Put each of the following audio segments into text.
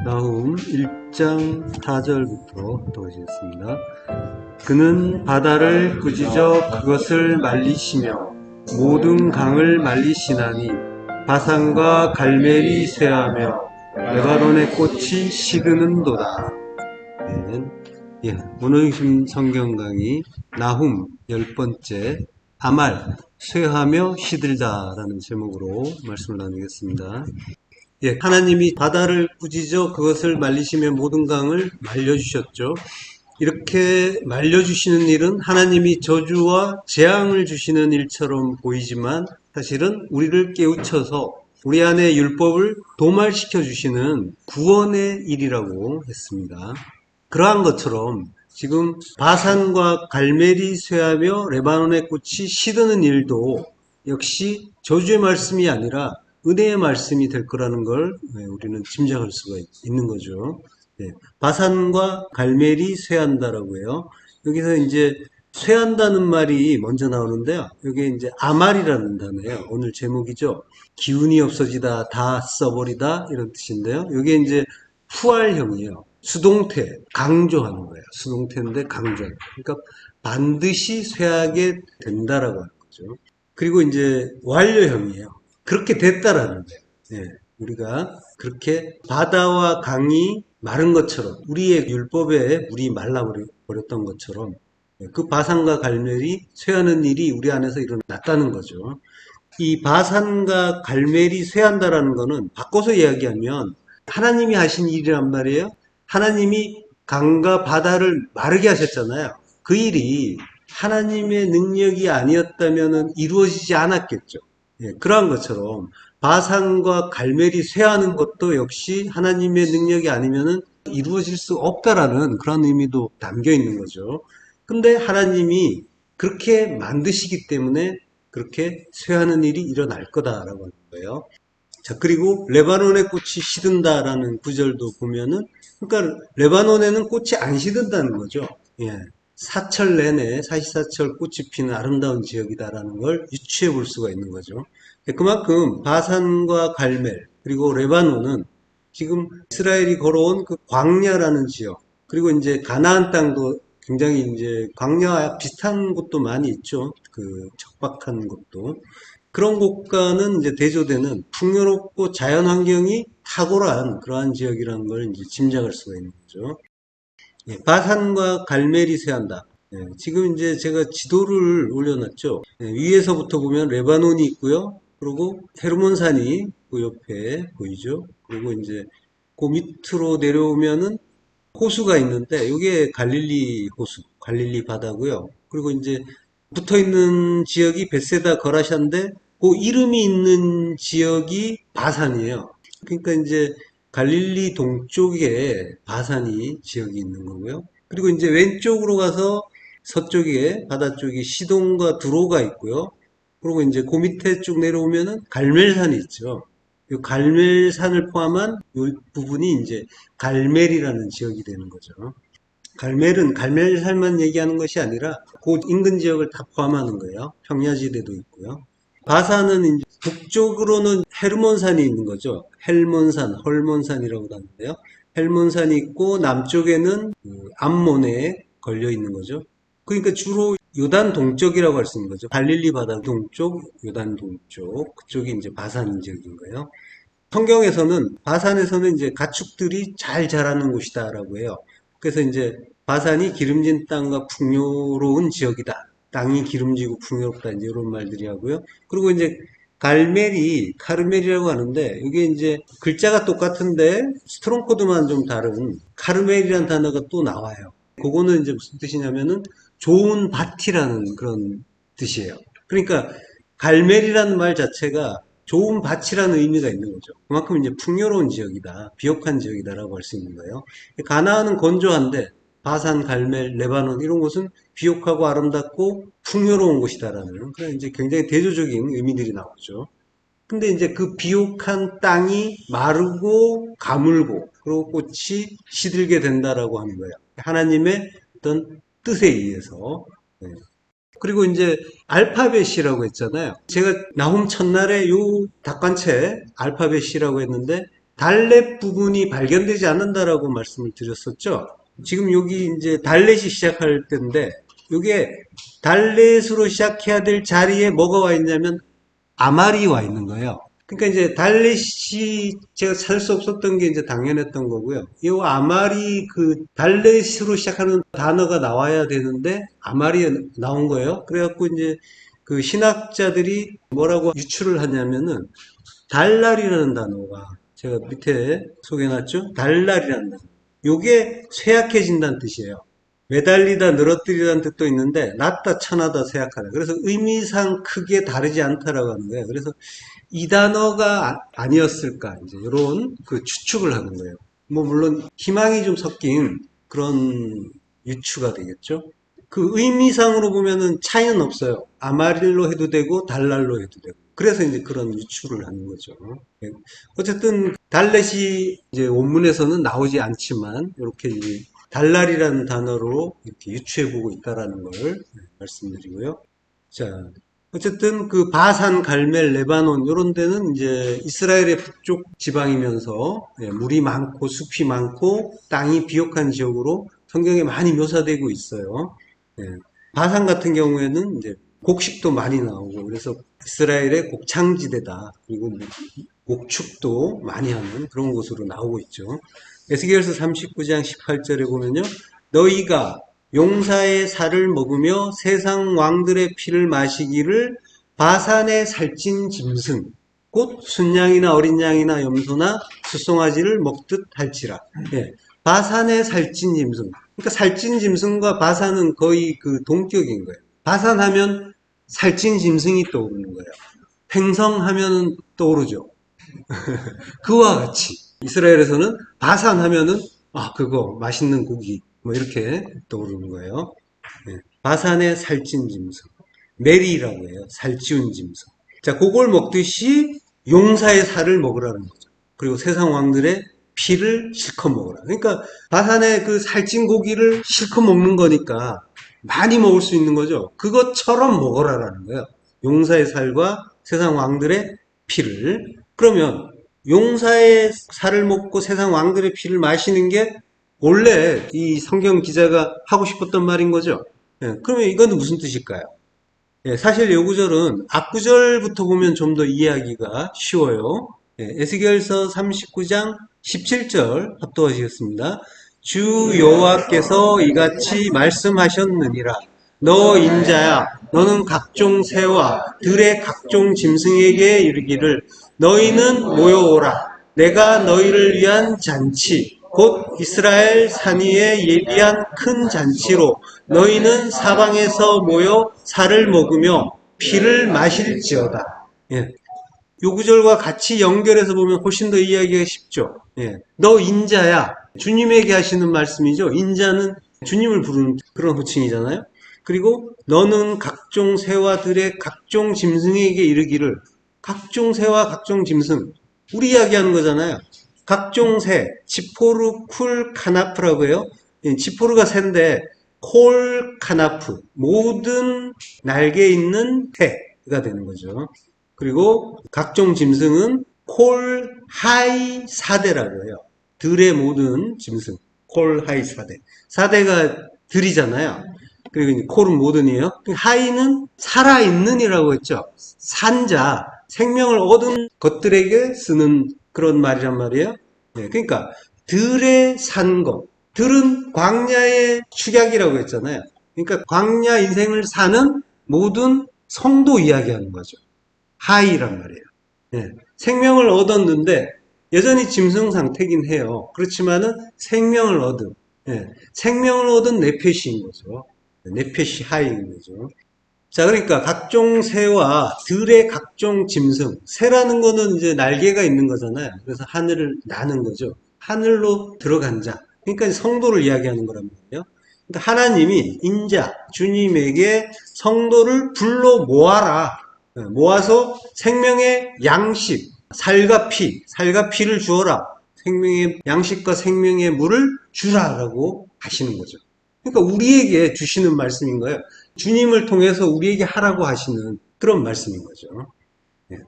나훔 1장 4절부터 보시겠습니다. 그는 바다를 꾸짖어 그것을 말리시며 모든 강을 말리시나니 바산과 갈멜이 쇠하며 레바논의 꽃이 시드는도다. 네. 오늘 성경 강의 나훔 10번째 아말 쇠하며 시들다 라는 제목으로 말씀을 나누겠습니다. 하나님이 바다를 꾸짖어 그것을 말리시며 모든 강을 말려주셨죠. 이렇게 말려주시는 일은 하나님이 저주와 재앙을 주시는 일처럼 보이지만 사실은 우리를 깨우쳐서 우리 안에 율법을 도말시켜 주시는 구원의 일이라고 했습니다. 그러한 것처럼 지금 바산과 갈멜이 쇠하며 레바논의 꽃이 시드는 일도 역시 저주의 말씀이 아니라 은혜의 말씀이 될 거라는 걸 우리는 짐작할 수가 있는 거죠. 바산과 갈멜이 쇠한다라고 해요. 여기서 이제 쇠한다는 말이 먼저 나오는데요. 여기 이제 아말이라는 단어예요. 오늘 제목이죠. 기운이 없어지다, 다 써버리다 이런 뜻인데요. 여기 이제 푸알형이에요. 수동태, 강조하는 거예요. 수동태인데 강조하는 거예요. 그러니까 반드시 쇠하게 된다라고 하는 거죠. 그리고 이제 완료형이에요. 그렇게 됐다라는 거예요. 우리가 그렇게 바다와 강이 마른 것처럼 우리의 율법에 물이 말라버렸던 것처럼 그 바산과 갈멜이 쇠하는 일이 우리 안에서 일어났다는 거죠. 이 바산과 갈멜이 쇠한다라는 거는 바꿔서 이야기하면 하나님이 하신 일이란 말이에요. 하나님이 강과 바다를 마르게 하셨잖아요. 그 일이 하나님의 능력이 아니었다면 이루어지지 않았겠죠. 그러한 것처럼 바산과 갈멜이 쇠하는 것도 역시 하나님의 능력이 아니면 이루어질 수 없다라는 그런 의미도 담겨 있는 거죠. 근데 하나님이 그렇게 만드시기 때문에 그렇게 쇠하는 일이 일어날 거다라고 하는 거예요. 자, 그리고 레바논의 꽃이 시든다라는 구절도 보면은, 그러니까 레바논에는 꽃이 안 시든다는 거죠. 사철 내내 사시사철 꽃이 피는 아름다운 지역이다라는 걸 유추해 볼 수가 있는 거죠. 그만큼 바산과 갈멜 그리고 레바논은 지금 이스라엘이 걸어온 그 광야라는 지역, 그리고 이제 가나안 땅도 굉장히 이제 광야와 비슷한 곳도 많이 있죠. 그 척박한 곳도. 그런 곳과는 이제 대조되는 풍요롭고 자연 환경이 탁월한 그러한 지역이라는 걸 이제 짐작할 수가 있는 거죠. 바산과 갈멜이 쇠한다. 지금 이제 제가 지도를 올려놨죠. 위에서부터 보면 레바논이 있고요. 그리고 헤르몬산이 그 옆에 보이죠. 그리고 이제 그 밑으로 내려오면은 호수가 있는데 이게 갈릴리 호수, 갈릴리 바다고요. 그리고 이제 붙어 있는 지역이 베세다 거라샤인데 그 이름이 있는 지역이 바산이에요. 그러니까 이제 갈릴리 동쪽에 바산이 지역이 있는 거고요. 그리고 이제 왼쪽으로 가서 서쪽에 바다 쪽에 시돈과 두로가 있고요. 그리고 이제 그 밑에 쭉 내려오면은 갈멜산이 있죠. 이 갈멜산을 포함한 이 부분이 이제 갈멜이라는 지역이 되는 거죠. 갈멜은 갈멜산만 얘기하는 것이 아니라 그 인근 지역을 다 포함하는 거예요. 평야지대도 있고요. 바산은 이제 북쪽으로는 헤르몬산이 있는 거죠. 헬몬산, 헐몬산이라고 하는데요. 헬몬산이 있고 남쪽에는 암몬에 걸려 있는 거죠. 그러니까 주로 요단 동쪽이라고 할 수 있는 거죠. 갈릴리 바다 동쪽, 요단 동쪽, 그쪽이 이제 바산 지역인 거예요. 성경에서는 바산에서는 이제 가축들이 잘 자라는 곳이다라고 해요. 그래서 이제 바산이 기름진 땅과 풍요로운 지역이다. 땅이 기름지고 풍요롭다. 이제 이런 말들이 하고요. 그리고 이제 갈멜이 카르멜이라고 하는데 이게 이제 글자가 똑같은데 스트롱 코드만 좀 다른 카르멜이라는 단어가 또 나와요. 그거는 이제 무슨 뜻이냐면은 좋은 밭이라는 그런 뜻이에요. 그러니까 갈멜이라는 말 자체가 좋은 밭이라는 의미가 있는 거죠. 그만큼 이제 풍요로운 지역이다, 비옥한 지역이다라고 할 수 있는 거예요. 가나안은 건조한데 바산, 갈멜, 레바논 이런 곳은 비옥하고 아름답고 풍요로운 곳이다라는 그런 이제 굉장히 대조적인 의미들이 나오죠. 근데 이제 그 비옥한 땅이 마르고 가물고 그리고 꽃이 시들게 된다라고 하는 거예요. 하나님의 어떤 뜻에 의해서. 그리고 이제 알파벳이라고 했잖아요. 제가 나훔 첫날에 요 답관체 알파벳이라고 했는데 달렛 부분이 발견되지 않는다라고 말씀을 드렸었죠. 지금 여기 이제 달렛이 시작할 때인데, 이게 달렛으로 시작해야 될 자리에 뭐가 와 있냐면 아말이 와 있는 거예요. 그러니까 이제 달렛이 제가 찾을 수 없었던 게 이제 당연했던 거고요. 이 아말이 그 달렛으로 시작하는 단어가 나와야 되는데 아말이 나온 거예요. 그래갖고 이제 그 신학자들이 뭐라고 유추를 하냐면은 달랄이라는 단어가 제가 밑에 소개해놨죠. 달랄이라는 단어. 요게 쇠약해진다는 뜻이에요. 매달리다, 늘어뜨리다는 뜻도 있는데 낮다, 천하다, 쇠약하다. 그래서 의미상 크게 다르지 않다라고 하는 거예요. 그래서 이 단어가 아니었을까 이제 이런 그 추측을 하는 거예요. 뭐 물론 희망이 좀 섞인 그런 유추가 되겠죠. 그 의미상으로 보면은 차이는 없어요. 아마릴로 해도 되고 달랄로 해도 되고. 그래서 이제 그런 유추를 하는 거죠. 어쨌든 달렛이 이제 원문에서는 나오지 않지만 이렇게 이제 달랄이라는 단어로 이렇게 유추해 보고 있다라는 걸 말씀드리고요. 자, 어쨌든 그 바산, 갈멜, 레바논 이런 데는 이제 이스라엘의 북쪽 지방이면서 물이 많고 숲이 많고 땅이 비옥한 지역으로 성경에 많이 묘사되고 있어요. 바산 같은 경우에는 이제 곡식도 많이 나오고 그래서 이스라엘의 곡창지대다. 그리고 목축도 많이 하는 그런 곳으로 나오고 있죠. 에스겔서 39장 18절에 보면요. 너희가 용사의 살을 먹으며 세상 왕들의 피를 마시기를 바산의 살찐 짐승 곧 순양이나 어린 양이나 염소나 수송아지를 먹듯 할지라. 바산의 살찐 짐승. 그러니까 살찐 짐승과 바산은 거의 그 동격인 거예요. 바산하면 살찐 짐승이 떠오르는 거예요. 횡성하면 떠오르죠. 그와 같이 이스라엘에서는 바산하면은 그거 맛있는 고기 뭐 이렇게 떠오르는 거예요. 바산의 살찐 짐승, 메리라고 해요. 살찌운 짐승. 자, 그걸 먹듯이 용사의 살을 먹으라는 거죠. 그리고 세상 왕들의 피를 실컷 먹으라. 그러니까 바산의 그 살찐 고기를 실컷 먹는 거니까 많이 먹을 수 있는 거죠. 그것처럼 먹어라라는 거예요. 용사의 살과 세상 왕들의 피를. 그러면 용사의 살을 먹고 세상 왕들의 피를 마시는 게 원래 이 성경 기자가 하고 싶었던 말인 거죠. 그러면 이건 무슨 뜻일까요? 사실 요 구절은 앞구절부터 보면 좀 더 이해하기가 쉬워요. 에스겔서 39장 17절 합독하시겠습니다. 주 여호와께서 이같이 말씀하셨느니라. 너 인자야, 너는 각종 새와 들의 각종 짐승에게 이르기를 너희는 모여오라. 내가 너희를 위한 잔치, 곧 이스라엘 산 위에 예비한 큰 잔치로 너희는 사방에서 모여 살을 먹으며 피를 마실지어다. 요 구절과 같이 연결해서 보면 훨씬 더 이해하기가 쉽죠. 너 인자야. 주님에게 하시는 말씀이죠. 인자는 주님을 부르는 그런 호칭이잖아요. 그리고 너는 각종 새와 들의 각종 짐승에게 이르기를 각종 새와 각종 짐승 우리 이야기하는 거잖아요. 각종 새, 지포르 쿨 카나프라고 해요. 지포르가 새인데 콜 카나프 모든 날개 있는 새가 되는 거죠. 그리고 각종 짐승은 콜 하이 사대라고 해요. 들의 모든 짐승 콜 하이 사대. 사대가 들이잖아요. 그리고 콜은 모든이에요. 하이는 살아있는이라고 했죠. 산자, 생명을 얻은 것들에게 쓰는 그런 말이란 말이에요. 그러니까 들에 산 것. 들은 광야의 축약이라고 했잖아요. 그러니까 광야 인생을 사는 모든 성도 이야기하는 거죠. 하이란 말이에요. 생명을 얻었는데 여전히 짐승 상태긴 해요. 그렇지만은 생명을 얻은 생명을 얻은 네페시인 거죠. 네페시 하이인 거죠. 자, 그러니까 각종 새와 들의 각종 짐승. 새라는 거는 이제 날개가 있는 거잖아요. 그래서 하늘을 나는 거죠. 하늘로 들어간 자. 그러니까 성도를 이야기하는 거란 말이에요. 그러니까 하나님이 인자, 주님에게 성도를 불러 모아라. 모아서 생명의 양식, 살과 피를 주어라. 생명의 양식과 생명의 물을 주라라고 하시는 거죠. 그러니까 우리에게 주시는 말씀인 거예요. 주님을 통해서 우리에게 하라고 하시는 그런 말씀인 거죠.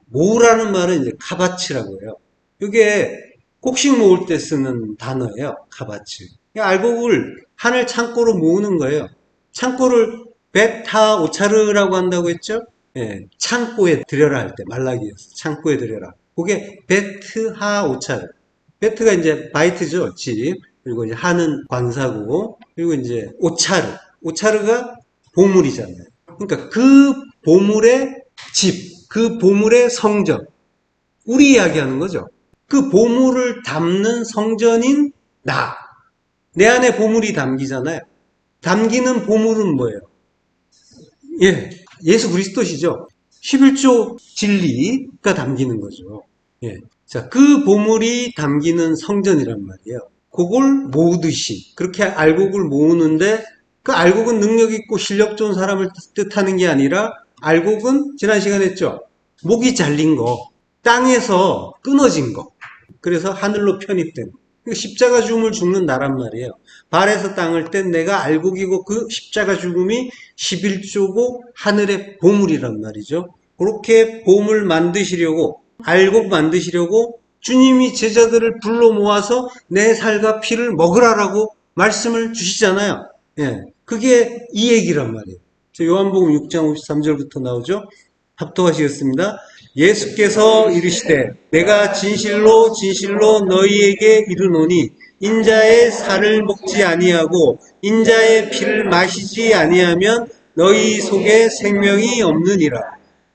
모으라는 말은 이제 카바치라고 해요. 이게 곡식 모을 때 쓰는 단어예요. 카바츠. 알곡을 하늘 창고로 모으는 거예요. 창고를 베타 오차르라고 한다고 했죠? 예, 창고에 들여라 할 때, 말라기에서 창고에 들여라. 그게 베트하 오차르. 베트가 이제 바이트죠, 집. 그리고 이제 하는 관사고, 그리고 이제 오차르. 오차르가 보물이잖아요. 그러니까 그 보물의 집, 그 보물의 성전. 우리 이야기하는 거죠. 그 보물을 담는 성전인 나. 내 안에 보물이 담기잖아요. 담기는 보물은 뭐예요? 예, 예수 그리스도시죠. 11조 진리가 담기는 거죠. 예. 자, 그 보물이 담기는 성전이란 말이에요. 그걸 모으듯이, 그렇게 알곡을 모으는데, 그 알곡은 능력 있고 실력 좋은 사람을 뜻하는 게 아니라, 알곡은 지난 시간에 했죠. 목이 잘린 거, 땅에서 끊어진 거, 그래서 하늘로 편입된 십자가 죽음을 죽는 나란 말이에요. 발에서 땅을 뗀 내가 알곡이고 그 십자가 죽음이 11조고 하늘의 보물이란 말이죠. 그렇게 보물 만드시려고, 알곡 만드시려고 주님이 제자들을 불러 모아서 내 살과 피를 먹으라라고 말씀을 주시잖아요. 예, 그게 이 얘기란 말이에요. 요한복음 6장 53절부터 나오죠. 합독하시겠습니다. 예수께서 이르시되 내가 진실로 진실로 너희에게 이르노니 인자의 살을 먹지 아니하고 인자의 피를 마시지 아니하면 너희 속에 생명이 없느니라.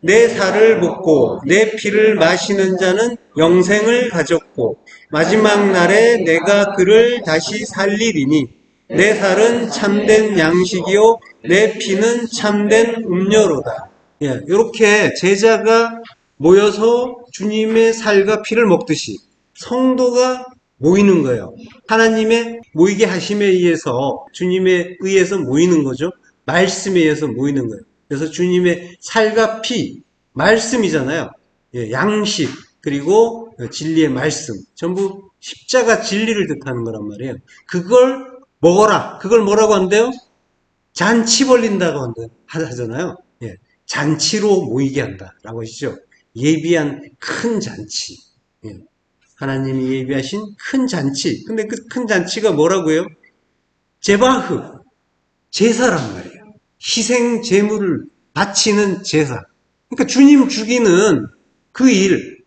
내 살을 먹고 내 피를 마시는 자는 영생을 가졌고 마지막 날에 내가 그를 다시 살리리니 내 살은 참된 양식이요 내 피는 참된 음료로다. 예, 이렇게 제자가 모여서 주님의 살과 피를 먹듯이 성도가 모이는 거예요. 하나님의 모이게 하심에 의해서 주님에 의해서 모이는 거죠. 말씀에 의해서 모이는 거예요. 그래서 주님의 살과 피, 말씀이잖아요. 예, 양식 그리고 진리의 말씀 전부 십자가 진리를 뜻하는 거란 말이에요. 그걸 먹어라. 그걸 뭐라고 한대요? 잔치 벌린다고 하잖아요. 예, 잔치로 모이게 한다라고 하시죠. 예비한 큰 잔치. 예, 하나님이 예비하신 큰 잔치. 근데 그 큰 잔치가 뭐라고요? 제바흐, 제사란 말이에요. 희생 제물을 바치는 제사. 그러니까 주님 죽이는 그 일,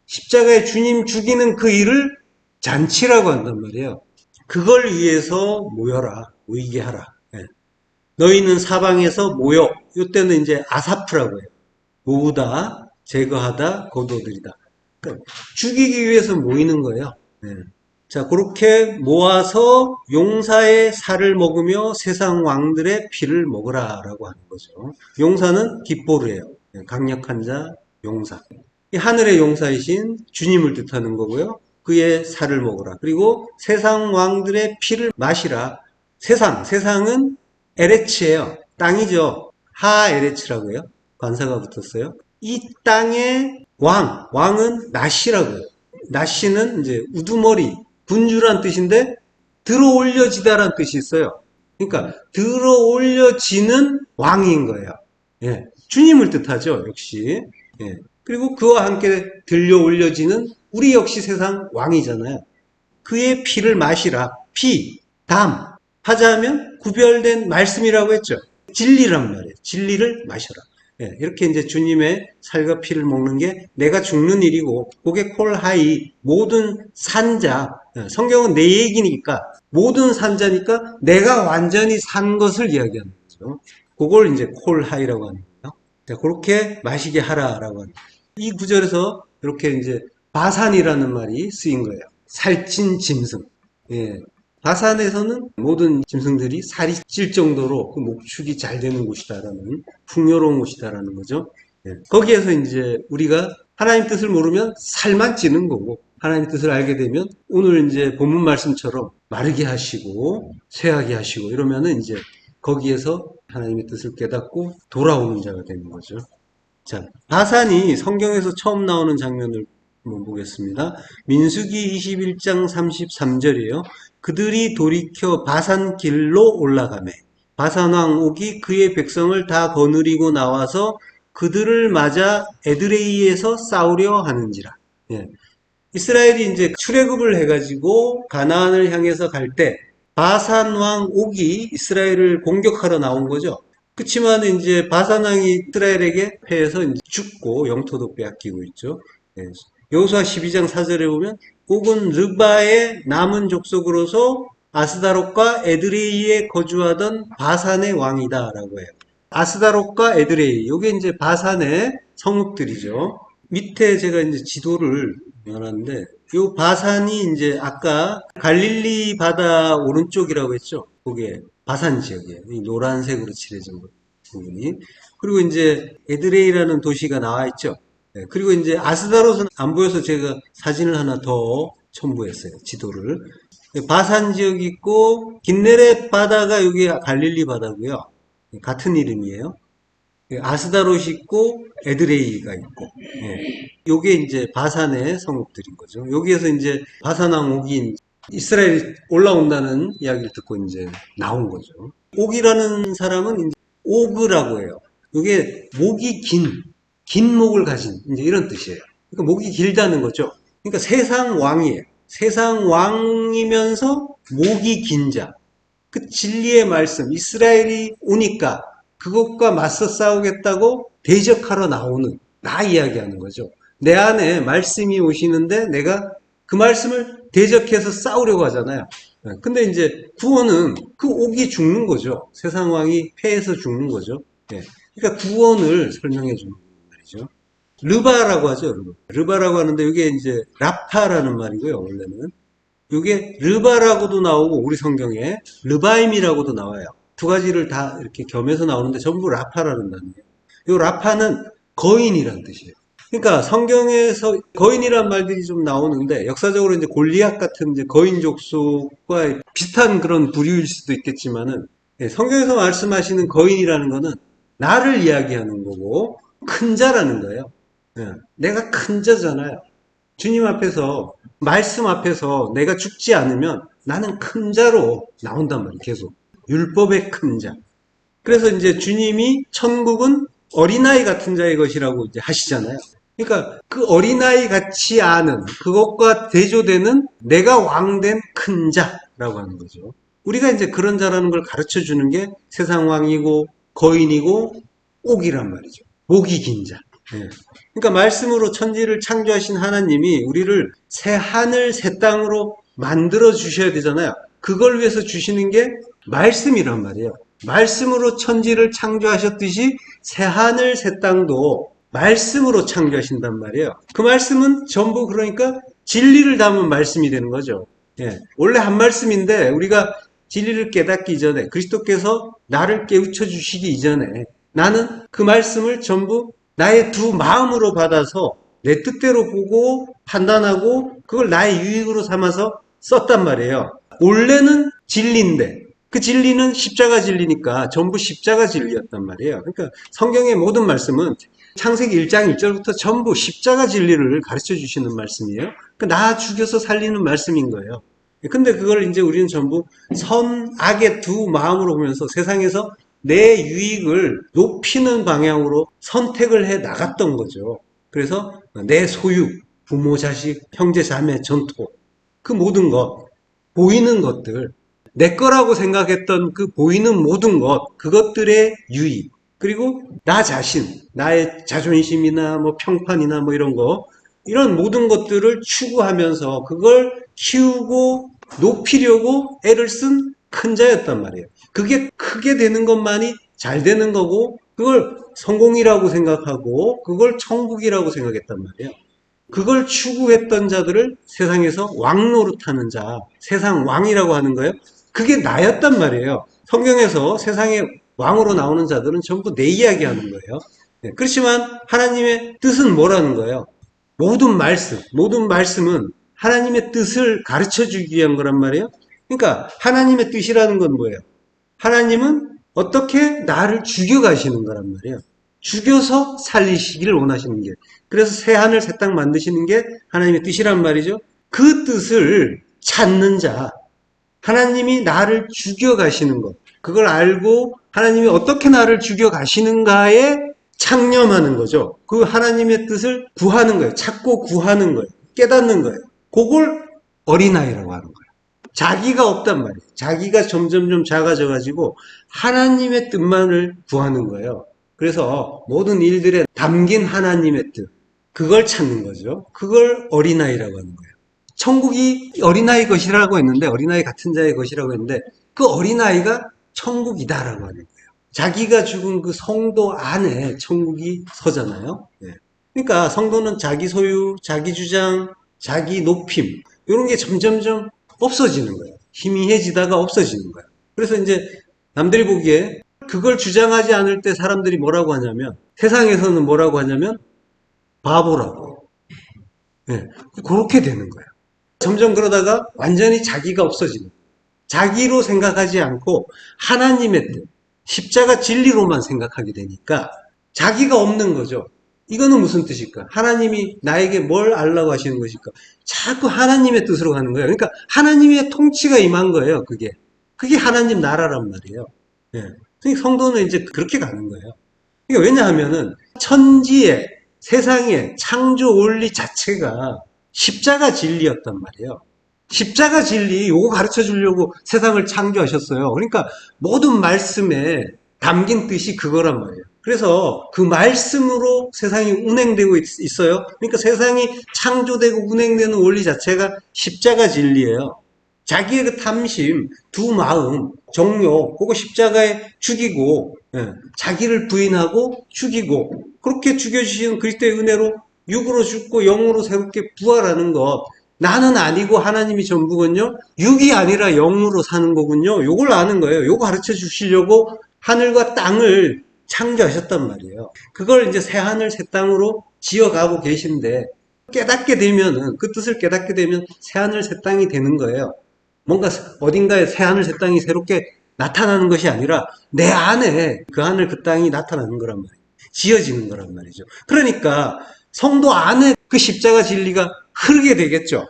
십자가에 주님 죽이는 그 일을 잔치라고 한단 말이에요. 그걸 위해서 모이게 하라. 예. 너희는 사방에서 모여. 이때는 이제 아사프라고 해요. 모으다, 제거하다, 거두어들이다. 그러니까 죽이기 위해서 모이는 거예요. 예. 자, 그렇게 모아서 용사의 살을 먹으며 세상 왕들의 피를 먹으라라고 하는 거죠. 용사는 깃보르예요. 강력한 자, 용사. 이 하늘의 용사이신 주님을 뜻하는 거고요. 그의 살을 먹으라. 그리고 세상 왕들의 피를 마시라. 세상은 에레츠예요. 땅이죠. 하에레츠라고 해요. 관사가 붙었어요. 이 땅의 왕은 나시라고요. 나시는 이제 우두머리, 군주란 뜻인데 들어올려지다란 뜻이 있어요. 그러니까 들어올려지는 왕인 거예요. 예, 주님을 뜻하죠. 역시. 예, 그리고 그와 함께 들려 올려지는 우리 역시 세상 왕이잖아요. 그의 피를 마시라. 피, 담. 하자면 구별된 말씀이라고 했죠. 진리란 말이에요. 진리를 마셔라. 예, 이렇게 이제 주님의 살과 피를 먹는 게 내가 죽는 일이고, 그게 콜하이, 모든 산자. 성경은 내 얘기니까, 모든 산자니까 내가 완전히 산 것을 이야기하는 거죠. 그걸 이제 콜하이라고 하는 거예요. 자, 그렇게 마시게 하라라고 하는 거예요. 이 구절에서 이렇게 이제 바산이라는 말이 쓰인 거예요. 살찐 짐승. 예. 바산에서는 모든 짐승들이 살이 찔 정도로 그 목축이 잘 되는 곳이다라는, 풍요로운 곳이다라는 거죠. 예. 거기에서 이제 우리가 하나님 뜻을 모르면 살만 찌는 거고, 하나님 뜻을 알게 되면 오늘 이제 본문 말씀처럼 마르게 하시고 쇠하게 하시고 이러면은 이제 거기에서 하나님의 뜻을 깨닫고 돌아오는 자가 되는 거죠. 자, 바산이 성경에서 처음 나오는 장면을 한번 보겠습니다. 민수기 21장 33절이에요. 그들이 돌이켜 바산 길로 올라가매 바산왕 옥이 그의 백성을 다 거느리고 나와서 그들을 맞아 에드레이에서 싸우려 하는지라. 예. 이스라엘이 이제 출애굽을 해가지고 가나안을 향해서 갈 때 바산 왕 옥이 이스라엘을 공격하러 나온 거죠. 그렇지만 이제 바산 왕이 이스라엘에게 패해서 이제 죽고 영토도 빼앗기고 있죠. 예. 여호수아 12장 4절에 보면 옥은 르바의 남은 족속으로서 아스다롯과 에드레이에 거주하던 바산의 왕이다라고 해요. 아스다롯과 에드레이, 요게 이제 바산의 성읍들이죠. 밑에 제가 이제 지도를 열었는데, 요 바산이 이제 아까 갈릴리 바다 오른쪽이라고 했죠. 그게 바산 지역이에요. 이 노란색으로 칠해진 부분이. 그리고 이제 에드레이라는 도시가 나와 있죠. 네, 그리고 이제 아스다롯은 안 보여서 제가 사진을 하나 더 첨부했어요. 지도를. 바산 지역이 있고, 긴네렛 바다가 여기 갈릴리 바다고요. 같은 이름이에요. 아스다롯이 있고 에드레이가 있고, 예. 요게 이제 바산의 성읍들인 거죠. 여기에서 이제 바산 왕 옥이 이스라엘이 올라온다는 이야기를 듣고 이제 나온 거죠. 옥이라는 사람은 이제 오그라고 해요. 요게 목이 긴 목을 가진 이제 이런 뜻이에요. 그러니까 목이 길다는 거죠. 그러니까 세상 왕이에요. 세상 왕이면서 목이 긴 자. 그 진리의 말씀, 이스라엘이 오니까 그것과 맞서 싸우겠다고 대적하러 나오는, 나 이야기하는 거죠. 내 안에 말씀이 오시는데 내가 그 말씀을 대적해서 싸우려고 하잖아요. 근데 이제 구원은 그 옥이 죽는 거죠. 세상 왕이 패해서 죽는 거죠. 그러니까 구원을 설명해 주는 말이죠. 르바라고 하죠. 르바라고 하는데 이게 이제 라파라는 말이고요. 원래는. 이게 르바라고도 나오고 우리 성경에 르바임이라고도 나와요. 두 가지를 다 이렇게 겸해서 나오는데 전부 라파라는 단어예요. 이 라파는 거인이라는 뜻이에요. 그러니까 성경에서 거인이란 말들이 좀 나오는데 역사적으로 이제 골리앗 같은 이제 거인 족속과 비슷한 그런 부류일 수도 있겠지만은 성경에서 말씀하시는 거인이라는 거는 나를 이야기하는 거고 큰 자라는 거예요. 내가 큰 자잖아요. 주님 앞에서 말씀 앞에서 내가 죽지 않으면 나는 큰 자로 나온단 말이에요. 계속 율법의 큰 자. 그래서 이제 주님이 천국은 어린아이 같은 자의 것이라고 이제 하시잖아요. 그러니까 그 어린아이 같지 않은 그것과 대조되는 내가 왕된 큰 자라고 하는 거죠. 우리가 이제 그런 자라는 걸 가르쳐 주는 게 세상 왕이고 거인이고 옥이란 말이죠. 목이 긴 자. 그러니까 말씀으로 천지를 창조하신 하나님이 우리를 새 하늘 새 땅으로 만들어 주셔야 되잖아요. 그걸 위해서 주시는 게 말씀이란 말이에요. 말씀으로 천지를 창조하셨듯이 새 하늘 새 땅도 말씀으로 창조하신단 말이에요. 그 말씀은 전부 그러니까 진리를 담은 말씀이 되는 거죠. 원래 한 말씀인데 우리가 진리를 깨닫기 이전에 그리스도께서 나를 깨우쳐 주시기 이전에 나는 그 말씀을 전부 나의 두 마음으로 받아서 내 뜻대로 보고 판단하고 그걸 나의 유익으로 삼아서 썼단 말이에요. 원래는 진리인데 그 진리는 십자가 진리니까 전부 십자가 진리였단 말이에요. 그러니까 성경의 모든 말씀은 창세기 1장 1절부터 전부 십자가 진리를 가르쳐 주시는 말씀이에요. 그러니까 나 죽여서 살리는 말씀인 거예요. 근데 그걸 이제 우리는 전부 선, 악의 두 마음으로 보면서 세상에서 내 유익을 높이는 방향으로 선택을 해 나갔던 거죠. 그래서 내 소유, 부모, 자식, 형제, 자매, 전토, 그 모든 것, 보이는 것들, 내 거라고 생각했던 그 보이는 모든 것, 그것들의 유익, 그리고 나 자신, 나의 자존심이나 뭐 평판이나 뭐 이런 거, 이런 모든 것들을 추구하면서 그걸 키우고 높이려고 애를 쓴 큰 자였단 말이에요. 그게 크게 되는 것만이 잘 되는 거고 그걸 성공이라고 생각하고 그걸 천국이라고 생각했단 말이에요. 그걸 추구했던 자들을 세상에서 왕 노릇하는 자, 세상 왕이라고 하는 거예요. 그게 나였단 말이에요. 성경에서 세상에 왕으로 나오는 자들은 전부 내 이야기 하는 거예요. 그렇지만 하나님의 뜻은 뭐라는 거예요? 모든 말씀은 하나님의 뜻을 가르쳐 주기 위한 거란 말이에요. 그러니까 하나님의 뜻이라는 건 뭐예요? 하나님은 어떻게 나를 죽여가시는 거란 말이에요. 죽여서 살리시기를 원하시는 게. 그래서 새 하늘 새 땅 만드시는 게 하나님의 뜻이란 말이죠. 그 뜻을 찾는 자, 하나님이 나를 죽여가시는 것, 그걸 알고 하나님이 어떻게 나를 죽여가시는가에 창념하는 거죠. 그 하나님의 뜻을 구하는 거예요. 찾고 구하는 거예요. 깨닫는 거예요. 그걸 어린아이라고 하는 거예요. 자기가 없단 말이에요. 자기가 점점점 작아져가지고 하나님의 뜻만을 구하는 거예요. 그래서 모든 일들에 담긴 하나님의 뜻, 그걸 찾는 거죠. 그걸 어린아이라고 하는 거예요. 천국이 어린아이 것이라고 했는데, 어린아이 같은 자의 것이라고 했는데, 그 어린아이가 천국이다라고 하는 거예요. 자기가 죽은 그 성도 안에 천국이 서잖아요. 네. 그러니까 성도는 자기 소유, 자기 주장, 자기 높임, 이런 게 점점점 없어지는 거예요. 희미해지다가 없어지는 거예요. 그래서 이제 남들이 보기에 그걸 주장하지 않을 때 사람들이 뭐라고 하냐면, 세상에서는 뭐라고 하냐면 바보라고. 네, 그렇게 되는 거예요. 점점 그러다가 완전히 자기가 없어지는 거예요. 자기로 생각하지 않고 하나님의 뜻, 십자가 진리로만 생각하게 되니까 자기가 없는 거죠. 이거는 무슨 뜻일까? 하나님이 나에게 뭘 알라고 하시는 것일까? 자꾸 하나님의 뜻으로 가는 거예요. 그러니까 하나님의 통치가 임한 거예요. 그게 하나님 나라란 말이에요. 예. 그러니까 성도는 이제 그렇게 가는 거예요. 그러니까 왜냐하면은 천지에, 세상에 창조 원리 자체가 십자가 진리였단 말이에요. 십자가 진리 요거 가르쳐 주려고 세상을 창조하셨어요. 그러니까 모든 말씀에 담긴 뜻이 그거란 말이에요. 그래서 그 말씀으로 세상이 운행되고 있어요. 그러니까 세상이 창조되고 운행되는 원리 자체가 십자가 진리예요. 자기의 그 탐심, 두 마음, 정욕, 그거 십자가에 죽이고, 자기를 부인하고 죽이고, 그렇게 죽여주신 그리스도의 은혜로 육으로 죽고 영으로 새롭게 부활하는 것, 나는 아니고 하나님이 전부군요. 육이 아니라 영으로 사는 거군요. 요걸 아는 거예요. 요거 가르쳐 주시려고 하늘과 땅을 창조하셨단 말이에요. 그걸 이제 새 하늘 새 땅으로 지어가고 계신데 깨닫게 되면은 그 뜻을 깨닫게 되면 새 하늘 새 땅이 되는 거예요. 뭔가 어딘가에 새 하늘 새 땅이 새롭게 나타나는 것이 아니라 내 안에 그 하늘 그 땅이 나타나는 거란 말이에요. 지어지는 거란 말이죠. 그러니까 성도 안에 그 십자가 진리가 흐르게 되겠죠.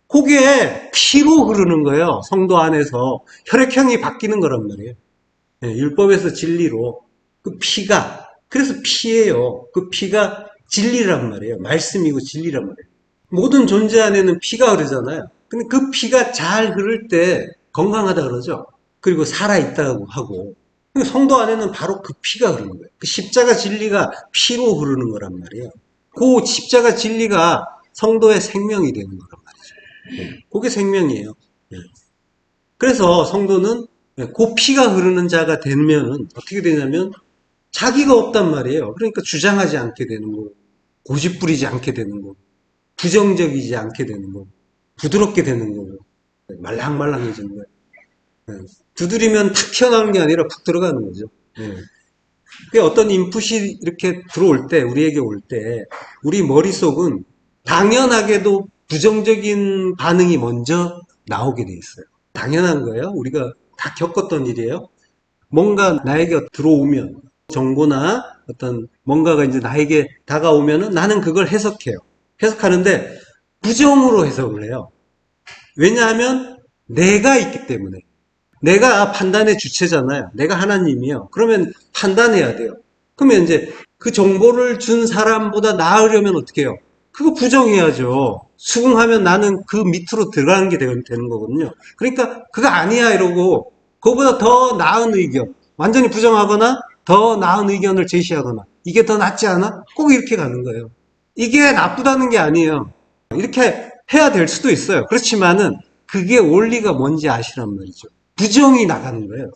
그게 피로 흐르는 거예요. 성도 안에서 혈액형이 바뀌는 거란 말이에요. 율법에서 진리로 그 피가, 그래서 피예요. 그 피가 진리란 말이에요. 말씀이고 진리란 말이에요. 모든 존재 안에는 피가 흐르잖아요. 근데 그 피가 잘 흐를 때 건강하다 그러죠. 그리고 살아있다고 하고. 성도 안에는 바로 그 피가 흐르는 거예요. 그 십자가 진리가 피로 흐르는 거란 말이에요. 그 십자가 진리가 성도의 생명이 되는 거란 말이죠. 그게 생명이에요. 그래서 성도는 그 피가 흐르는 자가 되면은 어떻게 되냐면 자기가 없단 말이에요. 그러니까 주장하지 않게 되는 거고, 고집부리지 않게 되는 거고, 부정적이지 않게 되는 거고, 부드럽게 되는 거고, 말랑말랑해지는 거예요. 두드리면 탁 튀어나오는 게 아니라 푹 들어가는 거죠. 어떤 인풋이 이렇게 들어올 때, 우리에게 올 때, 우리 머릿속은 당연하게도 부정적인 반응이 먼저 나오게 돼 있어요. 당연한 거예요. 우리가 다 겪었던 일이에요. 뭔가 나에게 들어오면, 정보나 어떤 뭔가가 이제 나에게 다가오면은 나는 그걸 해석해요. 해석하는데 부정으로 해석을 해요. 왜냐하면 내가 있기 때문에. 내가 판단의 주체잖아요. 내가 하나님이요. 그러면 판단해야 돼요. 그러면 이제 그 정보를 준 사람보다 나으려면 어떻게 해요? 그거 부정해야죠. 수긍하면 나는 그 밑으로 들어가는 게 되는 거거든요. 그러니까 그거 아니야 이러고 그거보다 더 나은 의견, 완전히 부정하거나 더 나은 의견을 제시하거나 이게 더 낫지 않아? 꼭 이렇게 가는 거예요. 이게 나쁘다는 게 아니에요. 이렇게 해야 될 수도 있어요. 그렇지만은 그게 원리가 뭔지 아시란 말이죠. 부정이 나가는 거예요.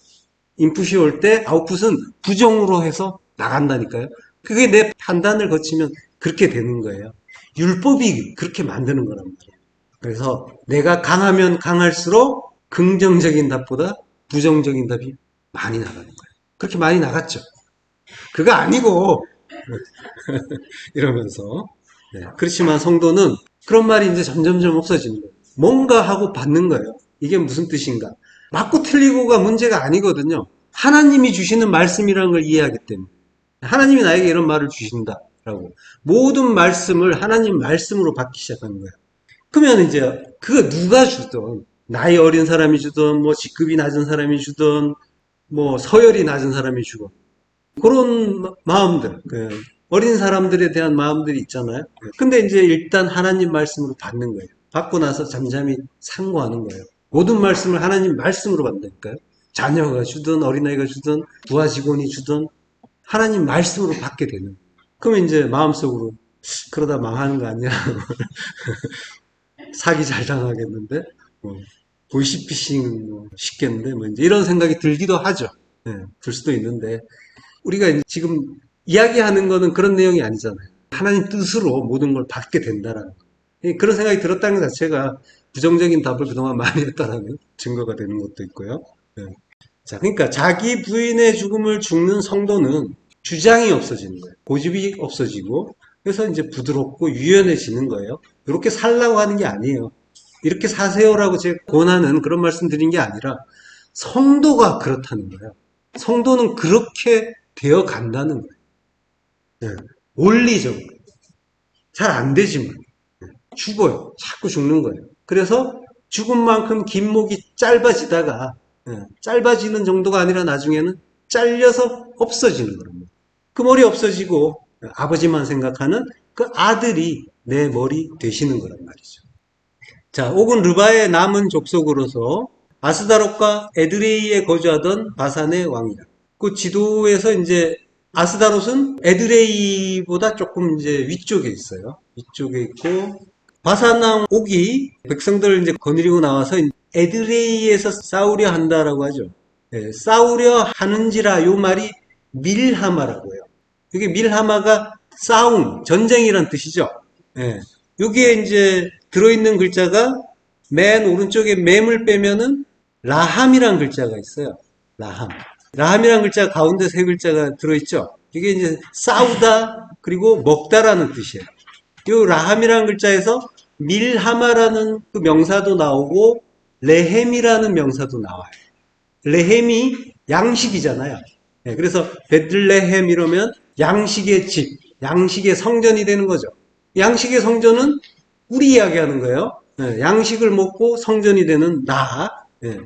인풋이 올 때 아웃풋은 부정으로 해서 나간다니까요. 그게 내 판단을 거치면 그렇게 되는 거예요. 율법이 그렇게 만드는 거란 말이에요. 그래서 내가 강하면 강할수록 긍정적인 답보다 부정적인 답이 많이 나가는 거예요. 그렇게 많이 나갔죠. 그거 아니고 이러면서 그렇지만 성도는 그런 말이 이제 점점점 없어지는 거예요. 뭔가 하고 받는 거예요. 이게 무슨 뜻인가? 맞고 틀리고가 문제가 아니거든요. 하나님이 주시는 말씀이라는 걸 이해하기 때문에 하나님이 나에게 이런 말을 주신다라고 모든 말씀을 하나님 말씀으로 받기 시작하는 거예요. 그러면 이제 그거 누가 주든 나이 어린 사람이 주든 뭐 직급이 낮은 사람이 주든 뭐 서열이 낮은 사람이 주고 그런 마음들 어린 사람들에 대한 마음들이 있잖아요. 근데 이제 일단 하나님 말씀으로 받는 거예요. 받고 나서 잠잠히 상고하는 거예요. 모든 말씀을 하나님 말씀으로 받는다니까요. 자녀가 주든 어린아이가 주든 부하 직원이 주든 하나님 말씀으로 받게 되는 거예요. 그러면 이제 마음속으로 그러다 망하는 거 아니야. 사기 잘 당하겠는데 뭐, 보이시피싱 뭐 쉽겠는데 뭐 이제 이런 생각이 들기도 하죠. 예, 들 수도 있는데 우리가 지금 이야기하는 거는 그런 내용이 아니잖아요. 하나님 뜻으로 모든 걸 받게 된다라는 거. 그런 생각이 들었다는 것 자체가 부정적인 답을 그동안 많이 했다는 증거가 되는 것도 있고요. 예. 자, 그러니까 자기 부인의 죽음을 죽는 성도는 주장이 없어지는 거예요. 고집이 없어지고 그래서 이제 부드럽고 유연해지는 거예요. 이렇게 살라고 하는 게 아니에요. 이렇게 사세요라고 제가 권하는 그런 말씀 드린 게 아니라 성도가 그렇다는 거예요. 성도는 그렇게 되어 간다는 거예요. 네. 원리적으로. 잘 안 되지만. 죽어요. 자꾸 죽는 거예요. 그래서 죽은 만큼 긴 목이 짧아지다가 짧아지는 정도가 아니라 나중에는 잘려서 없어지는 겁니다. 그 머리 없어지고 아버지만 생각하는 그 아들이 내 머리 되시는 거란 말이죠. 자, 옥은 르바의 남은 족속으로서 아스다롯과 에드레이에 거주하던 바산의 왕이다. 그 지도에서 이제 아스다롯은 에드레이보다 조금 이제 위쪽에 있어요. 위쪽에 있고 바산 왕 옥이 백성들을 이제 거느리고 나와서 에드레이에서 싸우려 한다라고 하죠. 예, 싸우려 하는지라 요 말이 밀하마라고 해요. 이게 밀하마가 싸움, 전쟁이란 뜻이죠. 예, 여기에 이제 들어있는 글자가 맨 오른쪽에 맴을 빼면은 라함이란 글자가 있어요. 라함. 라함이란 글자 가운데 세 글자가 들어있죠. 이게 이제 싸우다 그리고 먹다라는 뜻이에요. 이 라함이라는 글자에서 밀하마라는 그 명사도 나오고 레헴이라는 명사도 나와요. 레헴이 양식이잖아요. 네, 그래서 베들레헴 이러면 양식의 집, 양식의 성전이 되는 거죠. 양식의 성전은 우리 이야기하는 거예요. 네, 양식을 먹고 성전이 되는 나. 네,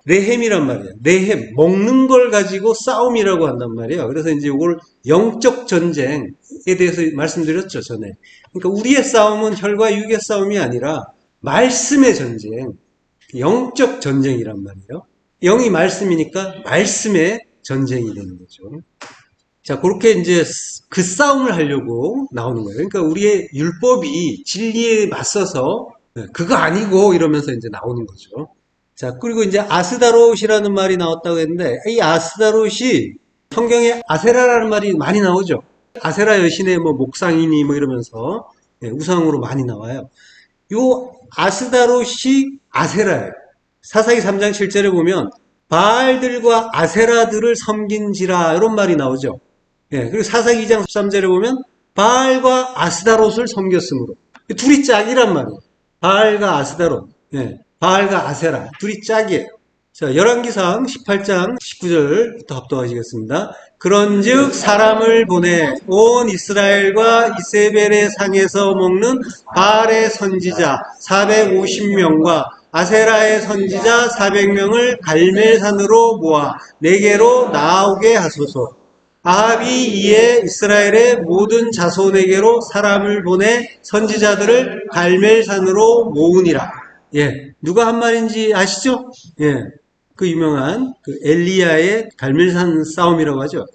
레헴이란 말이에요. 레헴, 먹는 걸 가지고 싸움이라고 한단 말이에요. 그래서 이제 이걸 영적 전쟁에 대해서 말씀드렸죠, 전에. 그러니까 우리의 싸움은 혈과 육의 싸움이 아니라 말씀의 전쟁, 영적 전쟁이란 말이에요. 영이 말씀이니까 말씀의 전쟁이 되는 거죠. 자, 그렇게 이제 그 싸움을 하려고 나오는 거예요. 그러니까 우리의 율법이 진리에 맞서서 그거 아니고 이러면서 이제 나오는 거죠. 자, 그리고 이제 아스다롯이라는 말이 나왔다고 했는데 이 아스다롯이 성경에 아세라라는 말이 많이 나오죠. 아세라 여신의 뭐 목상이니 뭐 이러면서 우상으로 많이 나와요. 요 아스다롯이 아세라예요. 사사기 3장 7절에 보면 바알들과 아세라들을 섬긴지라 이런 말이 나오죠. 예, 그리고 사사기 2장 13절에 보면 바알과 아스다롯을 섬겼으므로 둘이 짝이란 말이에요. 바알과 아스다롯, 예, 바알과 아세라 둘이 짝이에요. 자, 열왕기상 18장 19절부터 합독하시겠습니다. 그런즉 사람을 보내 온 이스라엘과 이세벨의 상에서 먹는 바알의 선지자 450명과 아세라의 선지자 400명을 갈멜산으로 모아 내게로 나오게 하소서. 아합이 이에 이스라엘의 모든 자손에게로 사람을 보내 선지자들을 갈멜산으로 모으니라. 예, 누가 한 말인지 아시죠? 예, 그 유명한 그 엘리야의 갈멜산 싸움이라고 하죠.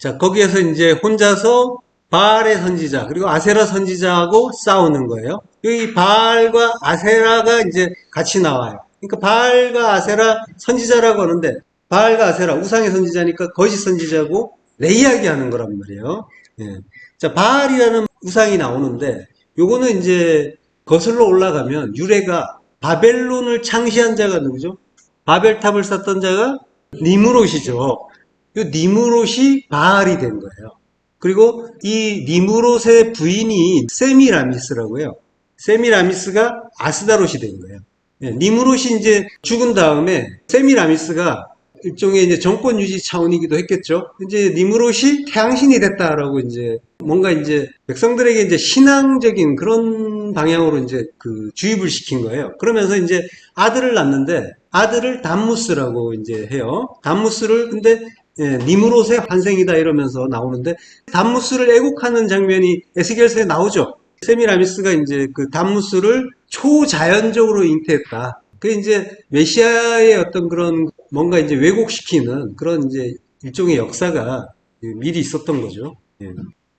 자, 거기에서 이제 혼자서 바알의 선지자 그리고 아세라 선지자하고 싸우는 거예요. 여기 바알과 아세라가 이제 같이 나와요. 그러니까 바알과 아세라 선지자라고 하는데 바알과 아세라 우상의 선지자니까 거짓 선지자고 내 이야기하는 거란 말이에요. 예. 자, 바알이라는 우상이 나오는데 요거는 이제 거슬러 올라가면 유래가 바벨론을 창시한 자가 누구죠? 바벨탑을 쌓던 자가 니무롯이죠. 요 니무롯이 바알이 된 거예요. 그리고 이 니무롯의 부인이 세미라미스라고 해요. 세미라미스가 아스다롯이 된 거예요. 예, 니무롯이 이제 죽은 다음에 세미라미스가 일종의 이제 정권 유지 차원이기도 했겠죠. 이제 니무롯이 태양신이 됐다라고 이제 뭔가 이제 백성들에게 이제 신앙적인 그런 방향으로 이제 그 주입을 시킨 거예요. 그러면서 이제 아들을 낳는데 아들을 담무스라고 이제 해요. 담무스를 근데 니무롯의 환생이다 이러면서 나오는데 담무스를 애국하는 장면이 에스겔서에 나오죠. 세미라미스가 이제 그 단무스를 초자연적으로 잉태했다. 그 이제 메시아의 어떤 그런 뭔가 이제 왜곡시키는 그런 이제 일종의 역사가 미리 있었던 거죠. 예.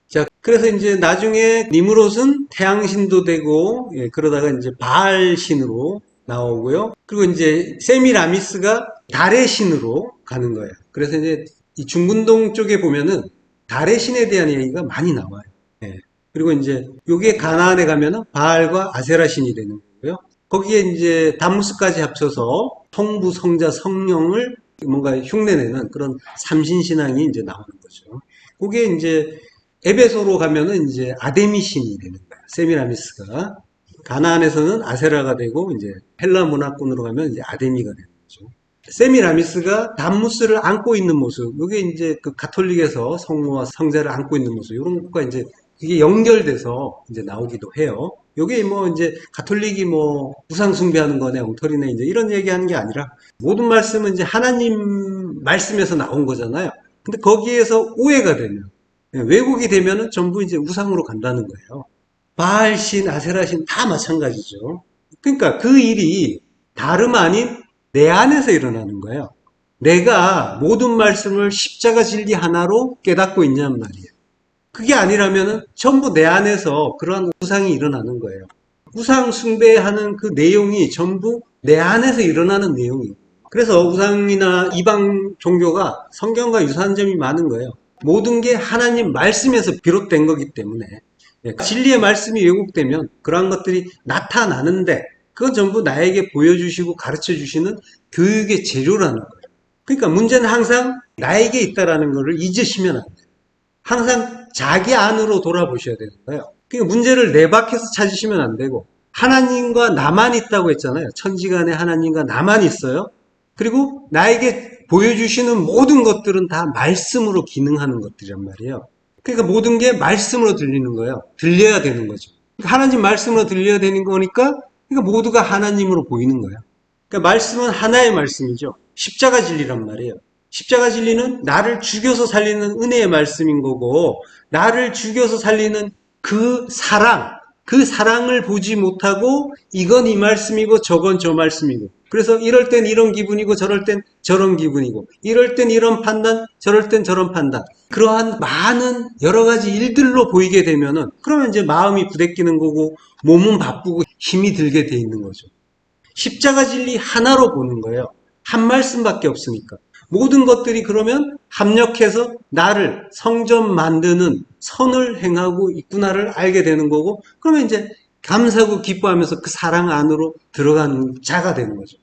자, 그래서 이제 나중에 니므롯은 태양신도 되고, 예, 그러다가 이제 바알 신으로 나오고요. 그리고 이제 세미라미스가 달의 신으로 가는 거예요. 그래서 이제 이 중근동 쪽에 보면은 달의 신에 대한 얘기가 많이 나와요. 예. 그리고 이제 요게 가나안에 가면은 바알과 아세라 신이 되는 거고요. 거기에 이제 담무스까지 합쳐서 성부, 성자, 성령을 뭔가 흉내내는 그런 삼신신앙이 이제 나오는 거죠. 그게 이제 에베소로 가면은 이제 아데미 신이 되는 거예요. 세미라미스가. 가나안에서는 아세라가 되고 이제 헬라 문화권으로 가면 이제 아데미가 되는 거죠. 세미라미스가 담무스를 안고 있는 모습, 이게 이제 그 가톨릭에서 성모와 성자를 안고 있는 모습, 이런 것과 이제 이게 연결돼서 이제 나오기도 해요. 요게 뭐 이제 가톨릭이 뭐 우상 숭배하는 거네, 엉터리네, 이제 이런 얘기하는 게 아니라 모든 말씀은 이제 하나님 말씀에서 나온 거잖아요. 근데 거기에서 오해가 되면, 왜곡이 되면은 전부 이제 우상으로 간다는 거예요. 바알신, 아세라신 다 마찬가지죠. 그러니까 그 일이 다름 아닌 내 안에서 일어나는 거예요. 내가 모든 말씀을 십자가 진리 하나로 깨닫고 있냔 말이에요. 그게 아니라면 전부 내 안에서 그러한 우상이 일어나는 거예요. 우상 숭배하는 그 내용이 전부 내 안에서 일어나는 내용이에요. 그래서 우상이나 이방 종교가 성경과 유사한 점이 많은 거예요. 모든 게 하나님 말씀에서 비롯된 거기 때문에 진리의 말씀이 왜곡되면 그러한 것들이 나타나는데 그건 전부 나에게 보여주시고 가르쳐 주시는 교육의 재료라는 거예요. 그러니까 문제는 항상 나에게 있다라는 것을 잊으시면 안 돼요. 항상 자기 안으로 돌아보셔야 되는 거예요. 그러니까 문제를 내 밖에서 찾으시면 안 되고 하나님과 나만 있다고 했잖아요. 천지간에 하나님과 나만 있어요. 그리고 나에게 보여주시는 모든 것들은 다 말씀으로 기능하는 것들이란 말이에요. 그러니까 모든 게 말씀으로 들리는 거예요. 들려야 되는 거죠. 하나님 말씀으로 들려야 되는 거니까 그러니까 모두가 하나님으로 보이는 거예요. 그러니까 말씀은 하나의 말씀이죠. 십자가 진리란 말이에요. 십자가 진리는 나를 죽여서 살리는 은혜의 말씀인 거고 나를 죽여서 살리는 그 사랑을 보지 못하고 이건 이 말씀이고 저건 저 말씀이고 그래서 이럴 땐 이런 기분이고 저럴 땐 저런 기분이고 이럴 땐 이런 판단 저럴 땐 저런 판단 그러한 많은 여러 가지 일들로 보이게 되면은 그러면 이제 마음이 부대끼는 거고 몸은 바쁘고 힘이 들게 돼 있는 거죠. 십자가 진리 하나로 보는 거예요. 한 말씀밖에 없으니까. 모든 것들이 그러면 합력해서 나를 성전 만드는 선을 행하고 있구나를 알게 되는 거고 그러면 이제 감사하고 기뻐하면서 그 사랑 안으로 들어가는 자가 되는 거죠.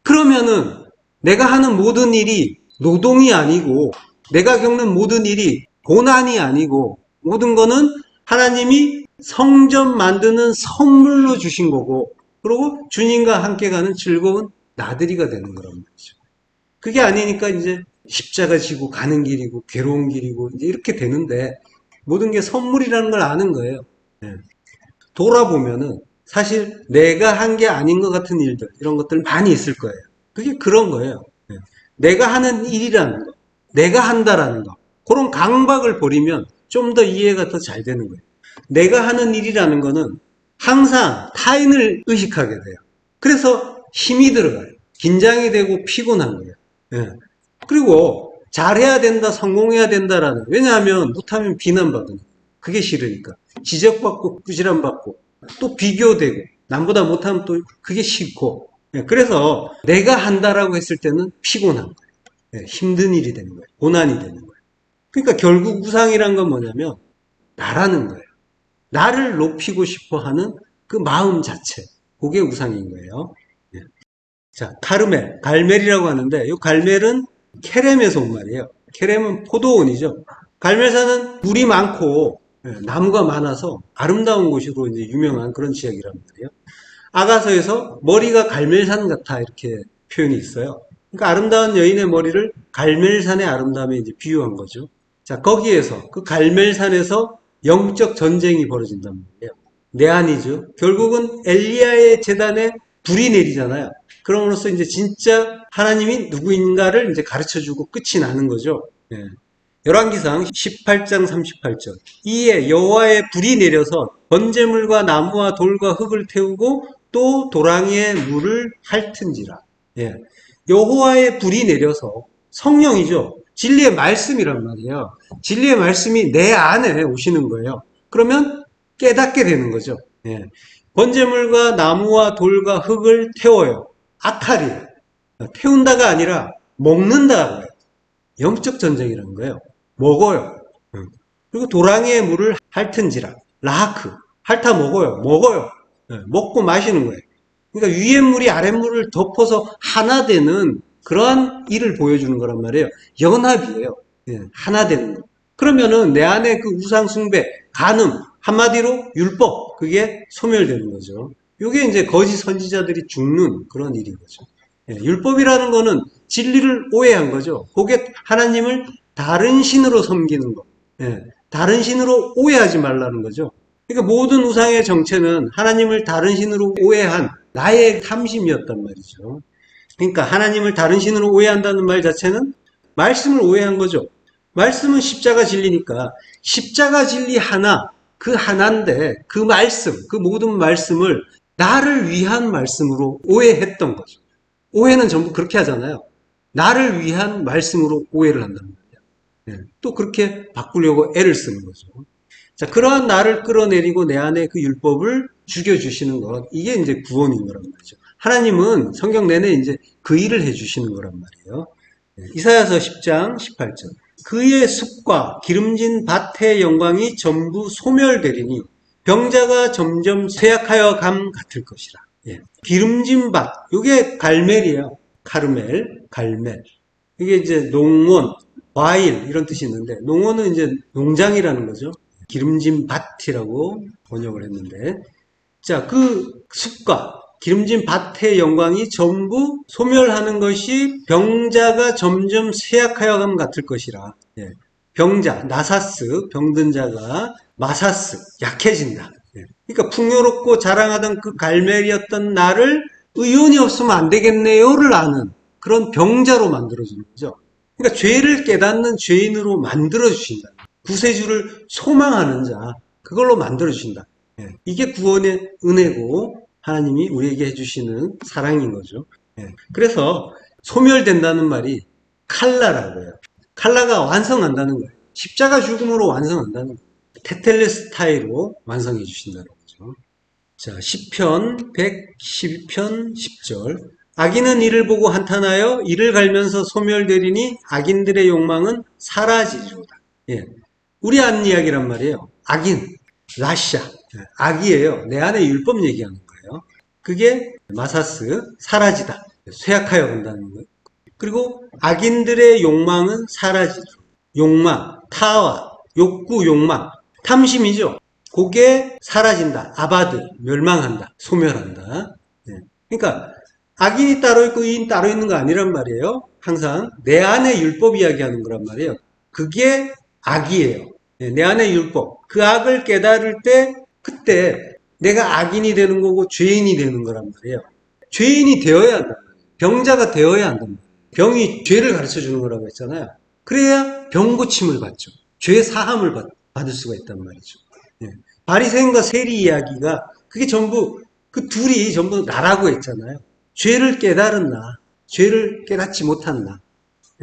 그러면은 내가 하는 모든 일이 노동이 아니고 내가 겪는 모든 일이 고난이 아니고 모든 거는 하나님이 성전 만드는 선물로 주신 거고 그리고 주님과 함께 가는 즐거운 나들이가 되는 거란 말이죠. 그게 아니니까 이제 십자가 지고 가는 길이고 괴로운 길이고 이제 이렇게 되는데 모든 게 선물이라는 걸 아는 거예요. 돌아보면은 사실 내가 한 게 아닌 것 같은 일들 이런 것들 많이 있을 거예요. 그게 그런 거예요. 내가 하는 일이라는 거, 내가 한다라는 거 그런 강박을 버리면 좀 더 이해가 더 잘 되는 거예요. 내가 하는 일이라는 거는 항상 타인을 의식하게 돼요. 그래서 힘이 들어가요. 긴장이 되고 피곤한 거예요. 그리고 잘해야 된다, 성공해야 된다라는. 왜냐하면 못하면 비난받으니까. 그게 싫으니까. 지적받고 꾸지람받고 또 비교되고 남보다 못하면 또 그게 싫고. 그래서 내가 한다라고 했을 때는 피곤한 거예요. 힘든 일이 되는 거예요. 고난이 되는 거예요. 그러니까 결국 우상이란 건 뭐냐면 나라는 거예요. 나를 높이고 싶어 하는 그 마음 자체. 그게 우상인 거예요. 자, 카르멜, 갈멜이라고 하는데 이 갈멜은 케렘에서 온 말이에요. 케렘은 포도원이죠. 갈멜산은 물이 많고 나무가 많아서 아름다운 곳으로 이제 유명한 그런 지역이란 말이에요. 아가서에서 머리가 갈멜산 같아 이렇게 표현이 있어요. 그러니까 아름다운 여인의 머리를 갈멜산의 아름다움에 이제 비유한 거죠. 자, 거기에서 그 갈멜산에서 영적 전쟁이 벌어진단 말이에요. 내한이죠. 결국은 엘리야의 제단에 불이 내리잖아요. 그럼으로써 이제 진짜 하나님이 누구인가를 이제 가르쳐 주고 끝이 나는 거죠. 열왕기상 18장 38절. 이에 여호와의 불이 내려서 번제물과 나무와 돌과 흙을 태우고 또 도랑의 물을 핥은지라. 예. 여호와의 불이 내려서 성령이죠. 진리의 말씀이란 말이에요. 진리의 말씀이 내 안에 오시는 거예요. 그러면 깨닫게 되는 거죠. 예. 번제물과 나무와 돌과 흙을 태워요. 아칼이에요. 태운다가 아니라 먹는다고요. 영적 전쟁이라는 거예요. 먹어요. 그리고 도랑의 물을 핥은지라. 라하크. 핥아 먹어요. 먹고 마시는 거예요. 그러니까 위의 물이 아랫 물을 덮어서 하나 되는 그러한 일을 보여주는 거란 말이에요. 연합이에요. 하나 되는 거. 그러면은 내 안에 그 우상 숭배, 간음, 한마디로 율법, 그게 소멸되는 거죠. 이게 이제 거짓 선지자들이 죽는 그런 일인 거죠. 율법이라는 거는 진리를 오해한 거죠. 그게 하나님을 다른 신으로 섬기는 거. 다른 신으로 오해하지 말라는 거죠. 그러니까 모든 우상의 정체는 하나님을 다른 신으로 오해한 나의 탐심이었단 말이죠. 그러니까 하나님을 다른 신으로 오해한다는 말 자체는 말씀을 오해한 거죠. 말씀은 십자가 진리니까 십자가 진리 하나, 그 하나인데 그 말씀, 그 모든 말씀을 나를 위한 말씀으로 오해했던 거죠. 오해는 전부 그렇게 하잖아요. 나를 위한 말씀으로 오해를 한단 말이에요. 또 그렇게 바꾸려고 애를 쓰는 거죠. 자, 그러한 나를 끌어내리고 내 안에 그 율법을 죽여주시는 것, 이게 이제 구원인 거란 말이죠. 하나님은 성경 내내 이제 그 일을 해주시는 거란 말이에요. 이사야서 10장 18절. 그의 숲과 기름진 밭의 영광이 전부 소멸되리니 병자가 점점 쇠약하여 감 같을 것이라. 기름진 밭, 이게 갈멜이에요. 카르멜, 갈멜. 이게 이제 농원, 과일 이런 뜻이 있는데 농원은 이제 농장이라는 거죠. 기름진 밭이라고 번역을 했는데, 자, 그 숲과 기름진 밭의 영광이 전부 소멸하는 것이 병자가 점점 쇠약하여 감 같을 것이라. 병자, 나사스, 병든 자가 마사스, 약해진다. 그러니까 풍요롭고 자랑하던 그 갈멜이었던 나를 의원이 없으면 안 되겠네요를 아는 그런 병자로 만들어주는 거죠. 그러니까 죄를 깨닫는 죄인으로 만들어주신다. 구세주를 소망하는 자, 그걸로 만들어주신다. 이게 구원의 은혜고 하나님이 우리에게 해주시는 사랑인 거죠. 그래서 소멸된다는 말이 칼라라고 해요. 칼라가 완성한다는 거예요. 십자가 죽음으로 완성한다는 거예요. 테텔레스타이로 완성해 주신다는 거죠. 자, 시편 112편 10절. 악인은 이를 보고 한탄하여 이를 갈면서 소멸되리니 악인들의 욕망은 사라지리로다. 우리 안 이야기란 말이에요. 악인, 라샤, 악이에요. 내 안에 율법 얘기하는 거예요. 그게 마사스, 사라지다. 쇠약하여 간다는 거예요. 그리고 악인들의 욕망은 사라지죠. 욕망, 타와, 욕구, 욕망, 탐심이죠. 그게 사라진다. 아바드, 멸망한다. 소멸한다. 그러니까 악인이 따로 있고 의인 따로 있는 거 아니란 말이에요. 항상 내 안에 율법 이야기하는 거란 말이에요. 그게 악이에요. 내 안에 율법. 그 악을 깨달을 때 그때 내가 악인이 되는 거고 죄인이 되는 거란 말이에요. 죄인이 되어야 한다. 병자가 되어야 한다. 병이 죄를 가르쳐 주는 거라고 했잖아요. 그래야 병 고침을 받죠. 죄 사함을 받을 수가 있단 말이죠. 바리새인과 세리 이야기가 그게 전부 그 둘이 전부 나라고 했잖아요. 죄를 깨달은 나, 죄를 깨닫지 못한 나.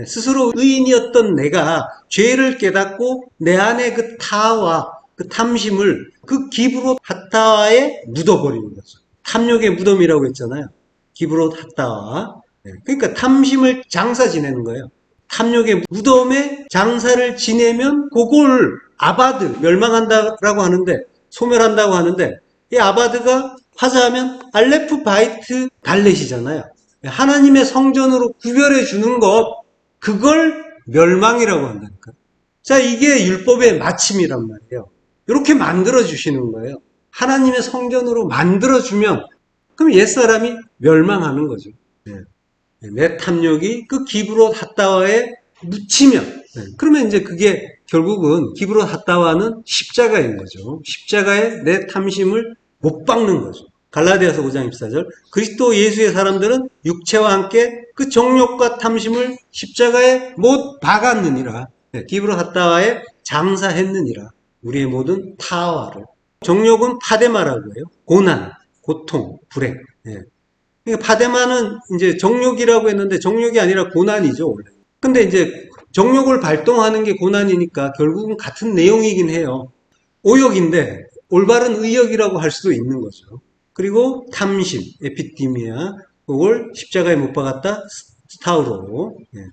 스스로 의인이었던 내가 죄를 깨닫고 내 안에 그 타와 그 탐심을 그 기브롯 핫다와에 묻어버리는 거죠. 탐욕의 무덤이라고 했잖아요. 기브롯 핫다와. 그러니까 탐심을 장사 지내는 거예요. 탐욕의 무덤에 장사를 지내면 그걸 아바드, 멸망한다라고 하는데, 소멸한다고 하는데, 이 아바드가 화자하면 알레프 바이트 달렛이잖아요. 하나님의 성전으로 구별해 주는 것, 그걸 멸망이라고 한다니까. 자, 이게 율법의 마침이란 말이에요. 이렇게 만들어 주시는 거예요. 하나님의 성전으로 만들어 주면 그럼 옛사람이 멸망하는 거죠. 내 탐욕이 그 기브롯 핫다와에 묻히면 그러면 이제 그게 결국은 기브롯 핫다와는 십자가인 거죠. 십자가에 내 탐심을 못 박는 거죠. 갈라디아서 5장 24절. 그리스도 예수의 사람들은 육체와 함께 그 정욕과 탐심을 십자가에 못 박았느니라. 디브로 핫다와에 장사했느니라. 우리의 모든 타와를. 정욕은 파데마라고 해요. 고난, 고통, 불행. 예. 그러니까 파데마는 이제 정욕이라고 했는데 정욕이 아니라 고난이죠, 원래. 근데 이제 정욕을 발동하는 게 고난이니까 결국은 같은 내용이긴 해요. 오욕인데 올바른 의욕이라고 할 수도 있는 거죠. 그리고 탐심, 에피디미아, 그걸 십자가에 못 박았다, 스타우로. 예.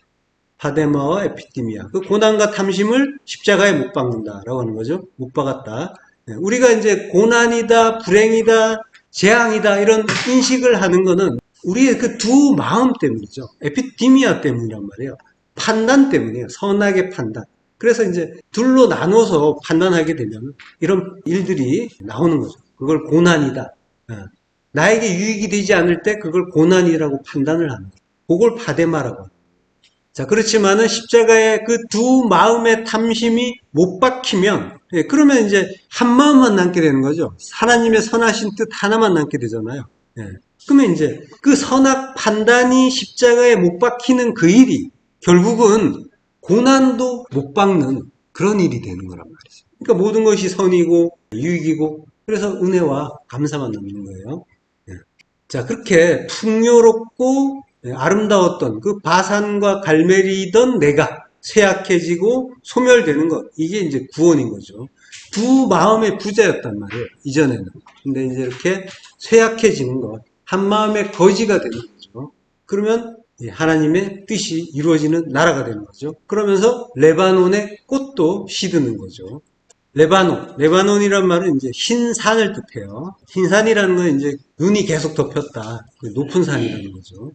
파데마와 에피디미아. 그 고난과 탐심을 십자가에 못 박는다라고 하는 거죠. 못 박았다. 예. 우리가 이제 고난이다, 불행이다, 재앙이다 이런 인식을 하는 거는 우리의 그 두 마음 때문이죠. 에피디미아 때문이란 말이에요. 판단 때문이에요. 선악의 판단. 그래서 이제 둘로 나눠서 판단하게 되면 이런 일들이 나오는 거죠. 그걸 고난이다. 나에게 유익이 되지 않을 때 그걸 고난이라고 판단을 하는 거죠. 그걸 파데마라고 합니다. 자, 그렇지만은 십자가의 그 두 마음의 탐심이 못 박히면, 그러면 이제 한 마음만 남게 되는 거죠. 하나님의 선하신 뜻 하나만 남게 되잖아요. 그러면 이제 그 선악 판단이 십자가에 못 박히는 그 일이 결국은 고난도 못 박는 그런 일이 되는 거란 말이죠. 그러니까 모든 것이 선이고 유익이고 그래서 은혜와 감사만 남는 거예요. 자, 그렇게 풍요롭고 아름다웠던 그 바산과 갈멜리던 내가 쇠약해지고 소멸되는 것. 이게 이제 구원인 거죠. 두 마음의 부자였단 말이에요. 이전에는. 근데 이제 이렇게 쇠약해지는 것. 한 마음의 거지가 되는 거죠. 그러면 하나님의 뜻이 이루어지는 나라가 되는 거죠. 그러면서 레바논의 꽃도 시드는 거죠. 레바논이란 말은 이제 흰 산을 뜻해요. 흰 산이라는 건 이제 눈이 계속 덮였다. 높은 산이라는 거죠.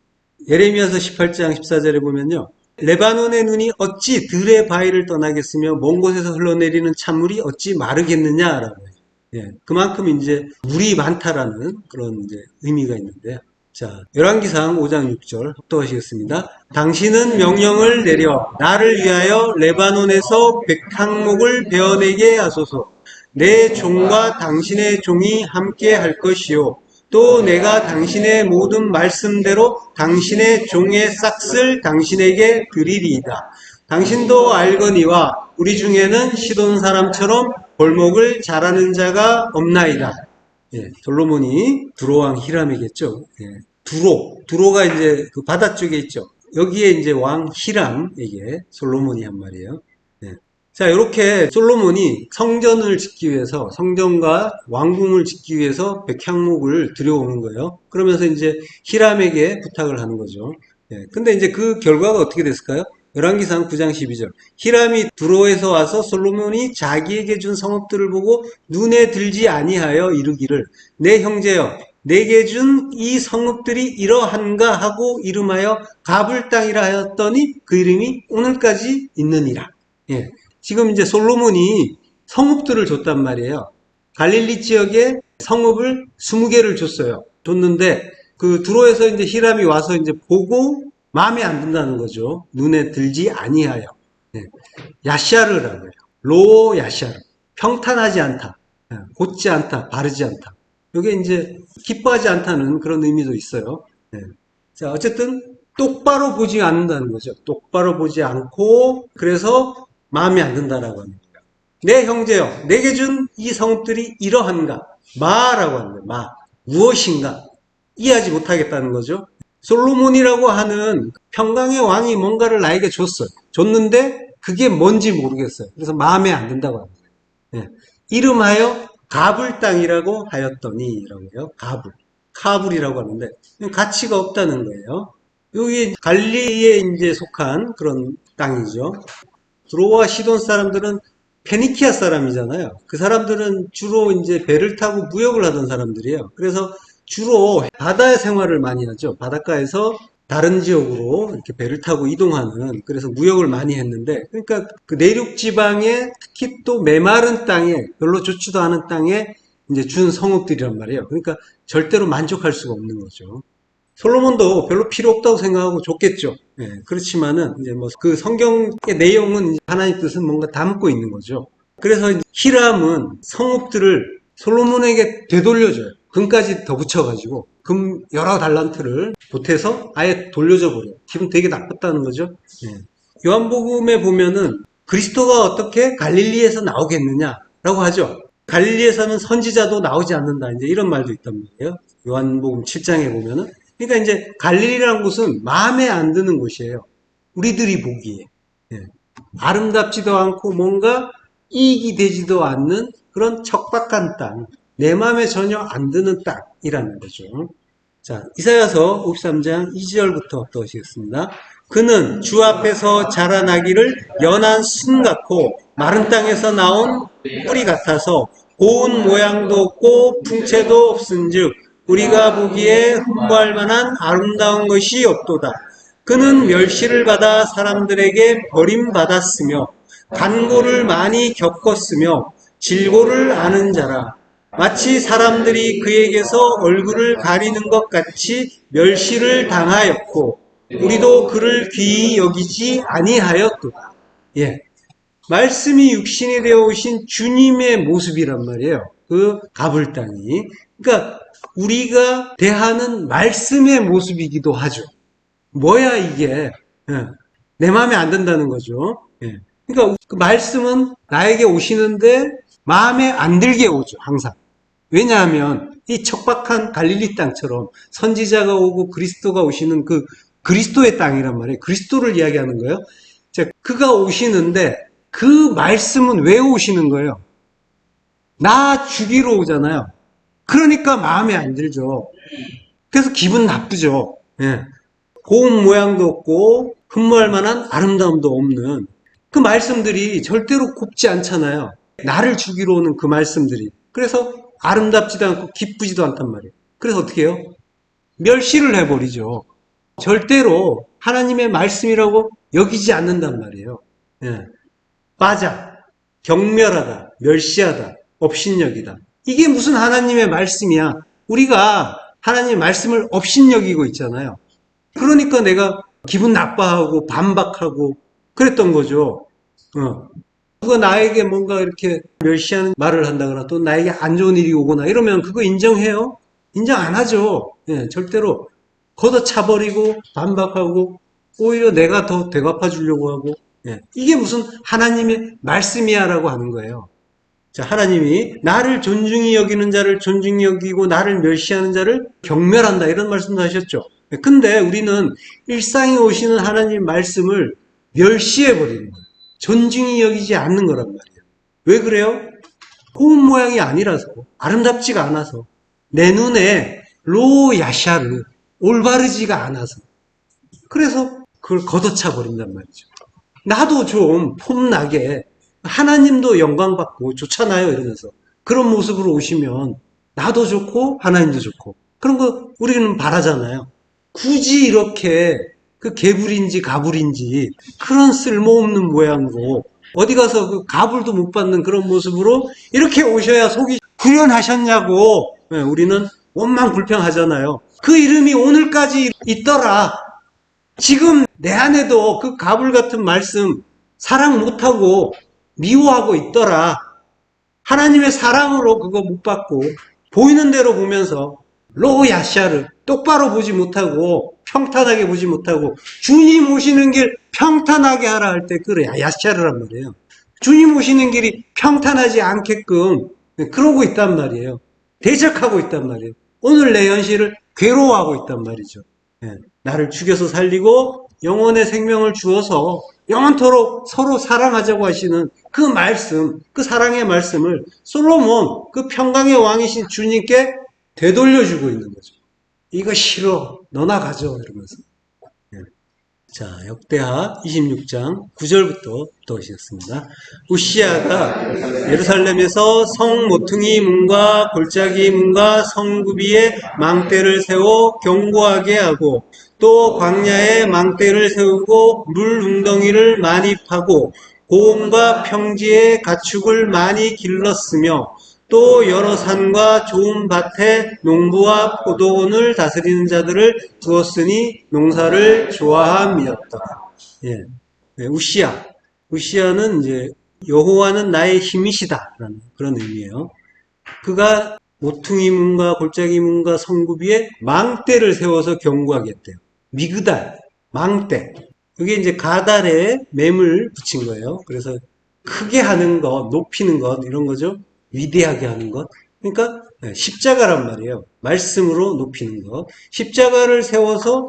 예레미야서 18장 14절에 보면요. 레바논의 눈이 어찌 들의 바위를 떠나겠으며 먼 곳에서 흘러내리는 찬물이 어찌 마르겠느냐라고 해요. 예, 그만큼 이제 물이 많다라는 그런 이제 의미가 있는데요. 자, 열왕기상 5장 6절 합독하시겠습니다. 당신은 명령을 내려 나를 위하여 레바논에서 백항목을 베어내게 하소서. 내 종과 당신의 종이 함께 할 것이요. 또 내가 당신의 모든 말씀대로 당신의 종의 싹을 당신에게 드리리이다. 당신도 알거니와 우리 중에는 시돈 사람처럼 골목을 잘하는 자가 없나이다. 예, 솔로몬이 두로왕 히람이겠죠. 예, 두로가 이제 그 바다 쪽에 있죠. 여기에 이제 왕 히람에게 솔로몬이 한 말이에요. 예. 자, 이렇게 솔로몬이 성전을 짓기 위해서, 성전과 왕궁을 짓기 위해서 백향목을 들여오는 거예요. 그러면서 이제 히람에게 부탁을 하는 거죠. 예. 근데 이제 그 결과가 어떻게 됐을까요? 열왕기상 9장 12절. 히람이 두로에서 와서 솔로몬이 자기에게 준 성읍들을 보고 눈에 들지 아니하여 이르기를 내 형제여 내게 준 이 성읍들이 이러한가 하고 이름하여 가불 땅이라 하였더니 그 이름이 오늘까지 있느니라. 예. 지금 이제 솔로몬이 성읍들을 줬단 말이에요. 갈릴리 지역에 성읍을 20개를 줬어요. 줬는데 그 두로에서 이제 히람이 와서 이제 보고 마음에 안 든다는 거죠. 눈에 들지 아니하여. 네. 야샤르라고 해요. 로 야샤르. 평탄하지 않다. 곧지 않다. 바르지 않다. 이게 이제 기뻐하지 않다는 그런 의미도 있어요. 네. 자, 어쨌든 똑바로 보지 않는다는 거죠. 똑바로 보지 않고 그래서 마음에 안 든다라고 합니다. 내 형제여, 내게 준 이 성읍들이 이러한가? 마라고 합니다. 마. 무엇인가? 이해하지 못하겠다는 거죠. 솔로몬이라고 하는 평강의 왕이 뭔가를 나에게 줬어요. 줬는데 그게 뭔지 모르겠어요. 그래서 마음에 안 든다고 합니다. 예. 이름하여 가불 땅이라고 하였더니 라고요. 가불. 카불이라고 하는데 가치가 없다는 거예요. 여기 갈리에 이제 속한 그런 땅이죠. 두로와 시돈 사람들은 페니키아 사람이잖아요. 그 사람들은 주로 이제 배를 타고 무역을 하던 사람들이에요. 그래서 주로 바다 생활을 많이 하죠. 바닷가에서 다른 지역으로 이렇게 배를 타고 이동하는, 그래서 무역을 많이 했는데, 그러니까 그 내륙 지방에 특히 또 메마른 땅에, 별로 좋지도 않은 땅에 이제 준 성읍들이란 말이에요. 그러니까 절대로 만족할 수가 없는 거죠. 솔로몬도 별로 필요 없다고 생각하고 줬겠죠. 예, 그렇지만은 이제 뭐 그 성경의 내용은 하나님 뜻은 뭔가 담고 있는 거죠. 그래서 히람은 성읍들을 솔로몬에게 되돌려줘요. 금까지 더 붙여가지고 금 여러 달란트를 보태서 아예 돌려줘 버려요. 기분 되게 나빴다는 거죠. 예. 요한복음에 보면은 그리스도가 어떻게 갈릴리에서 나오겠느냐라고 하죠. 갈릴리에서는 선지자도 나오지 않는다. 이제 이런 말도 있단 말이에요. 요한복음 7장에 보면은. 그러니까 이제 갈릴리라는 곳은 마음에 안 드는 곳이에요. 우리들이 보기에. 예. 아름답지도 않고 뭔가 이익이 되지도 않는 그런 척박한 땅. 내 마음에 전혀 안 드는 땅이라는 거죠. 자, 이사야서 53장 2절부터 보시겠습니다. 그는 주 앞에서 자라나기를 연한 순 같고 마른 땅에서 나온 뿌리 같아서 고운 모양도 없고 풍채도 없은즉 우리가 보기에 흠모할 만한 아름다운 것이 없도다. 그는 멸시를 받아 사람들에게 버림받았으며 간고를 많이 겪었으며 질고를 아는 자라. 마치 사람들이 그에게서 얼굴을 가리는 것 같이 멸시를 당하였고 우리도 그를 귀히 여기지 아니하였도다. 예, 말씀이 육신이 되어 오신 주님의 모습이란 말이에요. 그 가불 땅이. 그러니까 우리가 대하는 말씀의 모습이기도 하죠. 뭐야 이게? 예, 내 마음에 안 든다는 거죠. 예. 그러니까 그 말씀은 나에게 오시는데 마음에 안 들게 오죠. 항상. 왜냐하면 이 척박한 갈릴리 땅처럼 선지자가 오고 그리스도가 오시는 그 그리스도의 땅이란 말이에요. 그리스도를 이야기하는 거예요. 자, 그가 오시는데 그 말씀은 왜 오시는 거예요? 나 죽이러 오잖아요. 그러니까 마음에 안 들죠. 그래서 기분 나쁘죠. 예. 고운 모양도 없고 흠모할 만한 아름다움도 없는 그 말씀들이 절대로 곱지 않잖아요. 나를 죽이러 오는 그 말씀들이. 그래서 아름답지도 않고 기쁘지도 않단 말이에요. 그래서 어떻게 해요? 멸시를 해버리죠. 절대로 하나님의 말씀이라고 여기지 않는단 말이에요. 예. 빠져, 경멸하다, 멸시하다, 업신여기다. 이게 무슨 하나님의 말씀이야. 우리가 하나님의 말씀을 업신여기고 있잖아요. 그러니까 내가 기분 나빠하고 반박하고 그랬던 거죠. 그거 나에게 뭔가 이렇게 멸시하는 말을 한다거나 또 나에게 안 좋은 일이 오거나 이러면 그거 인정해요? 인정 안 하죠. 예, 절대로 걷어차버리고 반박하고 오히려 내가 더 되갚아 주려고 하고 예, 이게 무슨 하나님의 말씀이야 라고 하는 거예요. 자, 하나님이 나를 존중히 여기는 자를 존중히 여기고 나를 멸시하는 자를 경멸한다 이런 말씀도 하셨죠. 근데 우리는 일상에 오시는 하나님 말씀을 멸시해버리는 거예요. 존중히 여기지 않는 거란 말이에요. 왜 그래요? 고운 모양이 아니라서 아름답지가 않아서 내 눈에 로야샤르 올바르지가 않아서 그래서 그걸 걷어차 버린단 말이죠. 나도 좀 폼나게 하나님도 영광받고 좋잖아요 이러면서 그런 모습으로 오시면 나도 좋고 하나님도 좋고 그런 거 우리는 바라잖아요. 굳이 이렇게 그 개불인지 가불인지 그런 쓸모없는 모양으로 어디 가서 그 가불도 못 받는 그런 모습으로 이렇게 오셔야 속이 후련하셨냐고 우리는 원망 불평하잖아요. 그 이름이 오늘까지 있더라. 지금 내 안에도 그 가불 같은 말씀 사랑 못하고 미워하고 있더라. 하나님의 사랑으로 그거 못 받고 보이는 대로 보면서 로야샤르 똑바로 보지 못하고 평탄하게 보지 못하고 주님 오시는 길 평탄하게 하라 할 때 그래 야샤르란 말이에요. 주님 오시는 길이 평탄하지 않게끔 그러고 있단 말이에요. 대적하고 있단 말이에요. 오늘 내 현실을 괴로워하고 있단 말이죠. 나를 죽여서 살리고 영혼의 생명을 주어서 영원토록 서로 사랑하자고 하시는 그 말씀, 그 사랑의 말씀을 솔로몬, 그 평강의 왕이신 주님께 되돌려주고 있는 거죠. 이거 싫어. 너나 가져. 이러면서. 자, 역대하 26장 9절부터 보시겠습니다. 우시아가 예루살렘에서 성 모퉁이 문과 골짜기 문과 성구비에 망대를 세워 견고하게 하고 또 광야에 망대를 세우고 물 웅덩이를 많이 파고 고원과 평지에 가축을 많이 길렀으며 또 여러 산과 좋은 밭에 농부와 포도원을 다스리는 자들을 두었으니 농사를 좋아함이었다. 예. 우시아는 이제 여호와는 나의 힘이시다라는 그런 의미예요. 그가 모퉁이 문과 골짜기 문과 성구비에 망대를 세워서 견고하게 했대요. 미그달, 망대. 이게 이제 가달에 맴을 붙인 거예요. 그래서 크게 하는 것, 높이는 것, 이런 거죠. 위대하게 하는 것. 그러니까 십자가란 말이에요. 말씀으로 높이는 것. 십자가를 세워서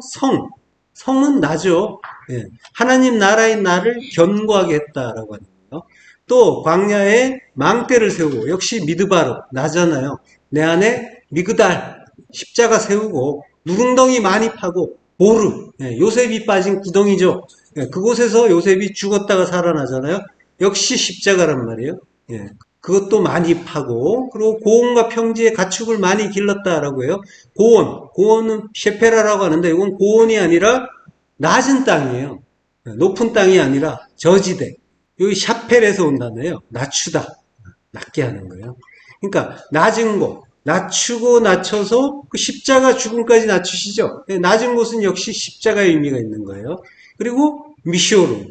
성은 나죠. 예. 하나님 나라의 나를 견고하게 했다라고 하는 거예요. 또 광야에 망대를 세우고 역시 미드바로 나잖아요. 내 안에 미그달 십자가 세우고 누룽덩이 많이 파고 보르 요셉이 빠진 구덩이죠. 그곳에서 요셉이 죽었다가 살아나잖아요. 역시 십자가란 말이에요. 그것도 많이 파고 그리고 고온과 평지에 가축을 많이 길렀다라고 해요. 고온은 셰페라라고 하는데 이건 고온이 아니라 낮은 땅이에요. 높은 땅이 아니라 저지대. 여기 샤펠에서 온다네요. 낮추다. 낮게 하는 거예요. 그러니까 낮은 곳, 낮추고 낮춰서 그 십자가 죽음까지 낮추시죠. 낮은 곳은 역시 십자가의 의미가 있는 거예요. 그리고 미쇼로,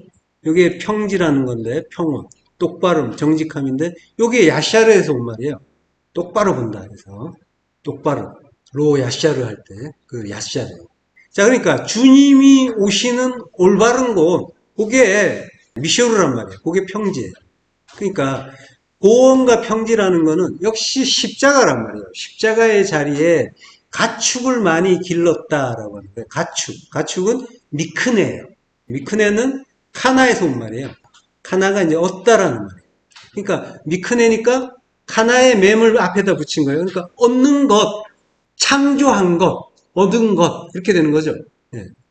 이게 평지라는 건데 평온, 똑바름, 정직함인데 이게 야샤르에서 온 말이에요. 똑바로 본다 해서 똑바로 로 야샤르 할 때 그 야샤르. 자, 그러니까 주님이 오시는 올바른 곳, 그게 미쇼르란 말이에요. 그게 평지예요. 그러니까 고온과 평지라는 거는 역시 십자가란 말이에요. 십자가의 자리에 가축을 많이 길렀다라고 하는 거예요. 가축은 미크네예요. 미크네는 카나에서 온 말이에요. 카나가 이제 얻다라는 말이에요. 그러니까 미크네니까 카나의 맴을 앞에다 붙인 거예요. 그러니까 얻는 것, 창조한 것, 얻은 것 이렇게 되는 거죠.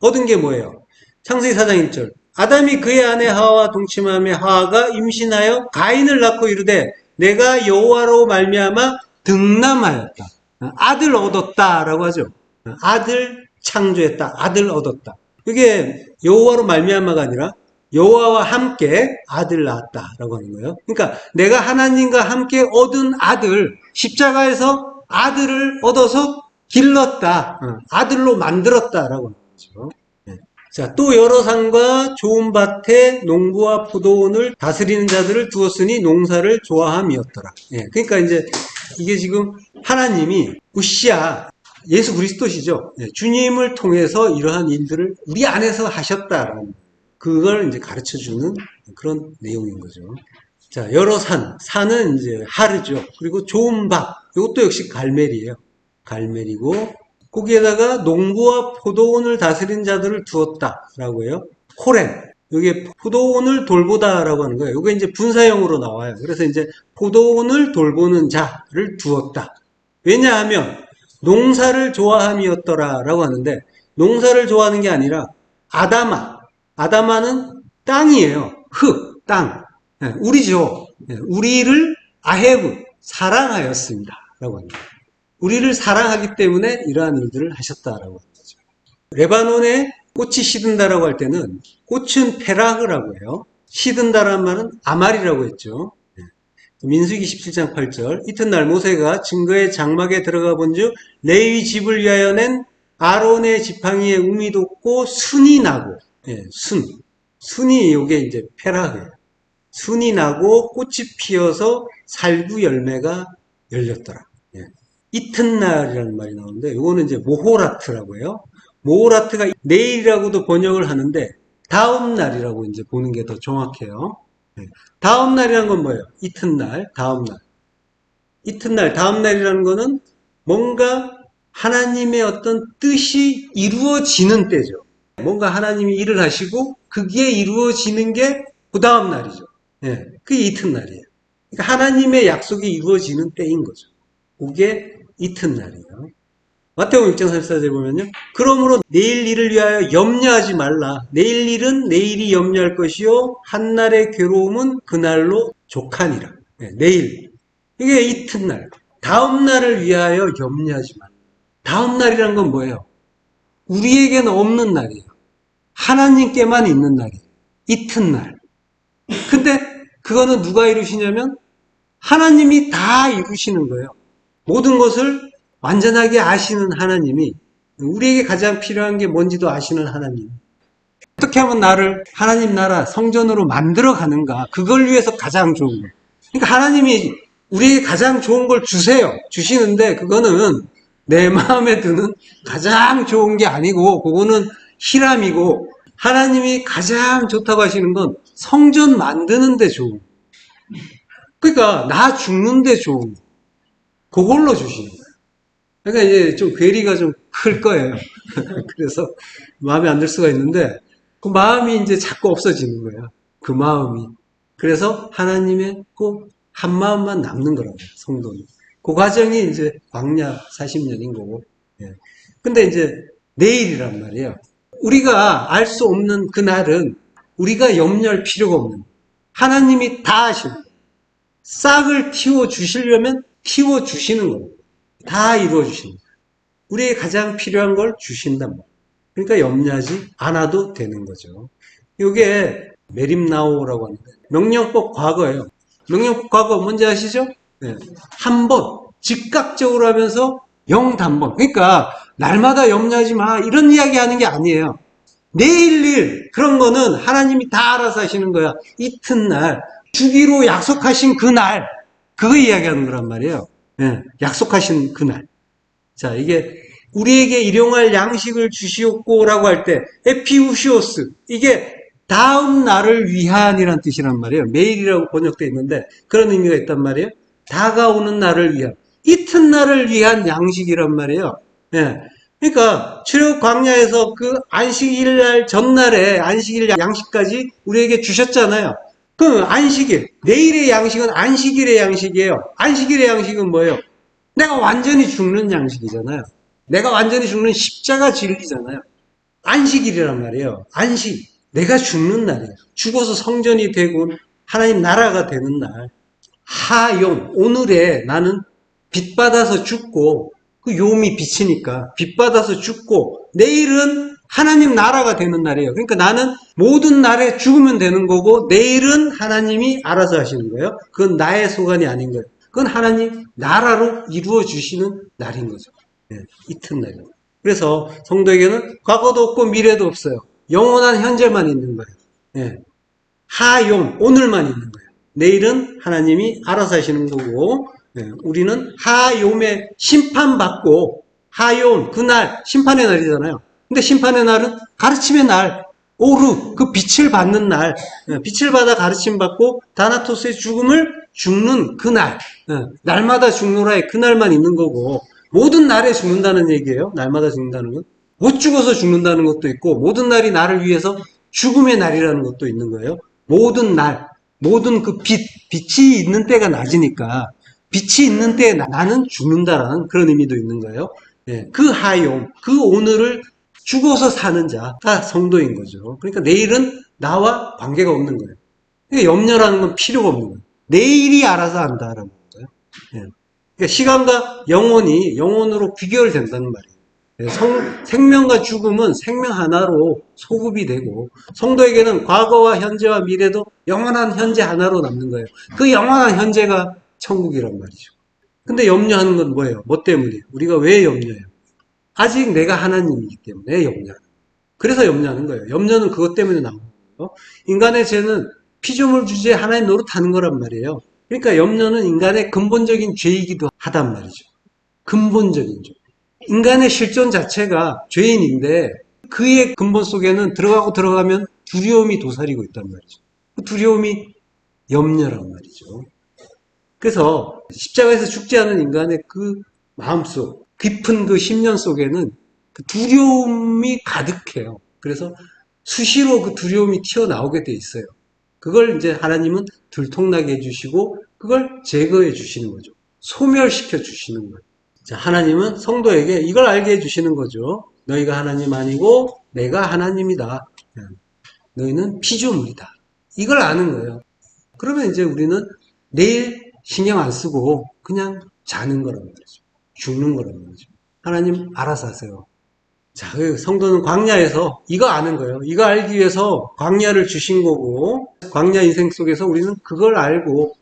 얻은 게 뭐예요? 창세기 4장 1절. 아담이 그의 아내 하와와 동침하며 하와가 임신하여 가인을 낳고 이르되 내가 여호와로 말미암아 등남하였다. 아들 얻었다라고 하죠. 아들 창조했다. 아들 얻었다. 이게 여호와로 말미암아가 아니라 여호와와 함께 아들 낳았다라고 하는 거예요. 그러니까 내가 하나님과 함께 얻은 아들, 십자가에서 아들을 얻어서 길렀다. 아들로 만들었다라고 하는 거죠. 자, 또 여러 산과 좋은 밭에 농부와 포도원을 다스리는 자들을 두었으니 농사를 좋아함이었더라. 그러니까 이제 이게 지금 하나님이 우시아 예수 그리스도시죠. 주님을 통해서 이러한 일들을 우리 안에서 하셨다라는 그걸 이제 가르쳐 주는 그런 내용인 거죠. 자, 여러 산은 이제 하르죠. 그리고 좋은 밭, 이것도 역시 갈멜이에요. 갈멜이고 거기에다가 농부와 포도원을 다스린 자들을 두었다라고 해요. 코렘. 이게 포도원을 돌보다라고 하는 거예요. 이게 이제 분사형으로 나와요. 그래서 이제 포도원을 돌보는 자를 두었다. 왜냐하면 농사를 좋아함이었더라라고 하는데 농사를 좋아하는 게 아니라 아다마는 땅이에요. 흙, 땅. 우리죠. 우리를 아헤브 사랑하였습니다. 라고 합니다. 우리를 사랑하기 때문에 이러한 일들을 하셨다라고 하는 거죠. 레바논에 꽃이 시든다라고 할 때는 꽃은 페라그라고 해요. 시든다라는 말은 아말이라고 했죠. 민수기 17장 8절 이튿날 모세가 증거의 장막에 들어가 본즉 레위 집을 위하여 낸 아론의 지팡이에 움이 돋고 순이 나고 순이 요게 이제 페라그예요. 순이 나고 꽃이 피어서 살구 열매가 열렸더라. 이튿날이라는 말이 나오는데 이거는 이제 모호라트라고 해요. 모호라트가 내일이라고도 번역을 하는데 다음 날이라고 이제 보는 게 더 정확해요. 다음 날이라는 건 뭐예요? 이튿날, 다음 날. 이튿날, 다음 날이라는 거는 뭔가 하나님의 어떤 뜻이 이루어지는 때죠. 뭔가 하나님이 일을 하시고 그게 이루어지는 게 그 다음 날이죠. 그게 이튿날이에요. 그러니까 하나님의 약속이 이루어지는 때인 거죠. 그게 이튿날이에요. 마태복음 6장 34절에 보면요. 그러므로 내일 일을 위하여 염려하지 말라. 내일 일은 내일이 염려할 것이요. 한날의 괴로움은 그날로 족하니라. 내일. 이게 이튿날. 다음 날을 위하여 염려하지 말라. 다음 날이란 건 뭐예요? 우리에게는 없는 날이에요. 하나님께만 있는 날이에요. 이튿날. 근데 그거는 누가 이루시냐면 하나님이 다 이루시는 거예요. 모든 것을 완전하게 아시는 하나님이 우리에게 가장 필요한 게 뭔지도 아시는 하나님. 어떻게 하면 나를 하나님 나라 성전으로 만들어 가는가. 그걸 위해서 가장 좋은 거예요. 그러니까 하나님이 우리에게 가장 좋은 걸 주시는데 그거는 내 마음에 드는 가장 좋은 게 아니고 그거는 희람이고 하나님이 가장 좋다고 하시는 건 성전 만드는데 좋은 거. 그러니까 나 죽는데 좋은 거. 그걸로 주시는 거예요. 그러니까 이제 좀 괴리가 좀 클 거예요. 그래서 마음에 안 들 수가 있는데 그 마음이 이제 자꾸 없어지는 거야. 그 마음이. 그래서 하나님의 꼭 한 마음만 남는 거라고요. 성도는. 그 과정이 이제 광야 40년인 거고. 예. 근데 이제 내일이란 말이에요. 우리가 알 수 없는 그날은 우리가 염려할 필요가 없는 거예요. 하나님이 다 하시는 거예요. 싹을 틔워 주시려면 틔워 주시는 거예요. 다 이루어 주시는 거예요. 우리에게 가장 필요한 걸 주신단 말이에요. 그러니까 염려하지 않아도 되는 거죠. 이게 메림나오라고 하는데 명령법 과거예요. 명령법 과거 뭔지 아시죠? 네. 한 번 즉각적으로 하면서 영단번. 그러니까 날마다 염려하지 마 이런 이야기 하는 게 아니에요. 내일 일 그런 거는 하나님이 다 알아서 하시는 거야. 이튿날 주기로 약속하신 그날 그거 이야기하는 거란 말이에요. 네. 약속하신 그날. 자, 이게 우리에게 일용할 양식을 주시옵고라고 할 때 에피우시오스 이게 다음 날을 위한이란 뜻이란 말이에요. 매일이라고 번역되어 있는데 그런 의미가 있단 말이에요. 다가오는 날을 위한 이튿날을 위한 양식이란 말이에요. 예. 그러니까 출애굽 광야에서 그 안식일 날 전날에 안식일 양식까지 우리에게 주셨잖아요. 그 안식일 내일의 양식은 안식일의 양식이에요. 안식일의 양식은 뭐예요? 내가 완전히 죽는 양식이잖아요. 내가 완전히 죽는 십자가 진리잖아요. 안식일이란 말이에요. 안식. 내가 죽는 날이에요. 죽어서 성전이 되고 하나님 나라가 되는 날. 하용. 오늘에 나는 빛 받아서 죽고 그 요음이 빛이니까 빛 받아서 죽고 내일은 하나님 나라가 되는 날이에요. 그러니까 나는 모든 날에 죽으면 되는 거고 내일은 하나님이 알아서 하시는 거예요. 그건 나의 소관이 아닌 거예요. 그건 하나님 나라로 이루어 주시는 날인 거죠. 네, 이튿날이요. 그래서 성도에게는 과거도 없고 미래도 없어요. 영원한 현재만 있는 거예요. 네, 하용 오늘만 있는 거예요. 내일은 하나님이 알아서 하시는 거고 네, 우리는 하용의 심판받고 하용 그날 심판의 날이잖아요. 근데 심판의 날은 가르침의 날 오르 그 빛을 받는 날 빛을 받아 가르침 받고 다나토스의 죽음을 죽는 그날 날마다 죽노라의 그날만 있는 거고 모든 날에 죽는다는 얘기예요. 날마다 죽는다는 건 못 죽어서 죽는다는 것도 있고 모든 날이 나를 위해서 죽음의 날이라는 것도 있는 거예요. 모든 날 모든 그 빛이 있는 때가 낮으니까 빛이 있는 때에 나는 죽는다라는 그런 의미도 있는 거예요. 그 하용 그 오늘을 죽어서 사는 자가 성도인 거죠. 그러니까 내일은 나와 관계가 없는 거예요. 그러니까 염려라는 건 필요가 없는 거예요. 내일이 알아서 한다라는 거예요. 그러니까 시간과 영혼으로 귀결된다는 말이에요. 생명과 죽음은 생명 하나로 소급이 되고 성도에게는 과거와 현재와 미래도 영원한 현재 하나로 남는 거예요. 그 영원한 현재가 천국이란 말이죠. 근데 염려하는 건 뭐예요? 뭐 때문이에요? 우리가 왜 염려해요? 아직 내가 하나님이기 때문에 염려하는 거예요. 그래서 염려하는 거예요. 염려는 그것 때문에 나오는 거예요. 인간의 죄는 피조물 주제에 하나님 노릇하는 거란 말이에요. 그러니까 염려는 인간의 근본적인 죄이기도 하단 말이죠. 근본적인 죄. 인간의 실존 자체가 죄인인데 그의 근본 속에는 들어가면 두려움이 도사리고 있단 말이죠. 그 두려움이 염려란 말이죠. 그래서 십자가에서 죽지 않은 인간의 그 마음속 깊은 그 심년 속에는 그 두려움이 가득해요. 그래서 수시로 그 두려움이 튀어나오게 돼 있어요. 그걸 이제 하나님은 들통나게 해주시고 그걸 제거해 주시는 거죠. 소멸시켜 주시는 거예요. 자, 하나님은 성도에게 이걸 알게 해주시는 거죠. 너희가 하나님 아니고 내가 하나님이다. 너희는 피조물이다. 이걸 아는 거예요. 그러면 이제 우리는 내일 신경 안 쓰고 그냥 자는 거란 말이죠. 죽는 거란 말이죠. 하나님 알아서 하세요. 자, 성도는 광야에서 이거 아는 거예요. 이거 알기 위해서 광야를 주신 거고 광야 인생 속에서 우리는 그걸 알고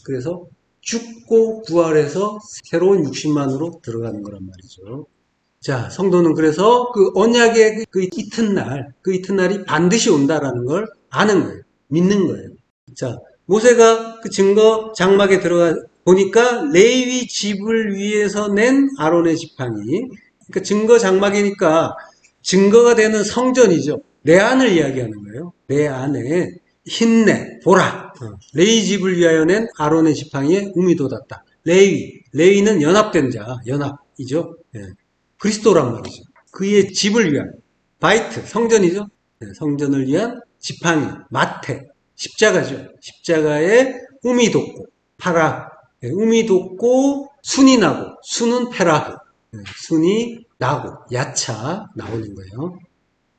그래서 죽고 부활해서 새로운 육신만으로 들어가는 거란 말이죠. 자, 성도는 그래서 그 언약의 그 이튿날이 반드시 온다라는 걸 아는 거예요. 믿는 거예요. 자, 모세가 그 증거 장막에 들어가 보니까 레위 집을 위해서 낸 아론의 지팡이. 그러니까 증거 장막이니까 증거가 되는 성전이죠. 내 안을 이야기하는 거예요. 내 안에 힘내 보라. 레위 집을 위하여 낸 아론의 지팡이에 um이 돋았다. 레위는 연합된 자, 연합이죠. 예. 그리스도란 말이죠. 그의 집을 위한 바이트 성전이죠. 예, 성전을 위한 지팡이 마태 십자가죠. 십자가에 um이 돋고 파라 예, um이 돋고 순이 나고 순은 페라흐 예, 순이 나고 야차 나오는 거예요.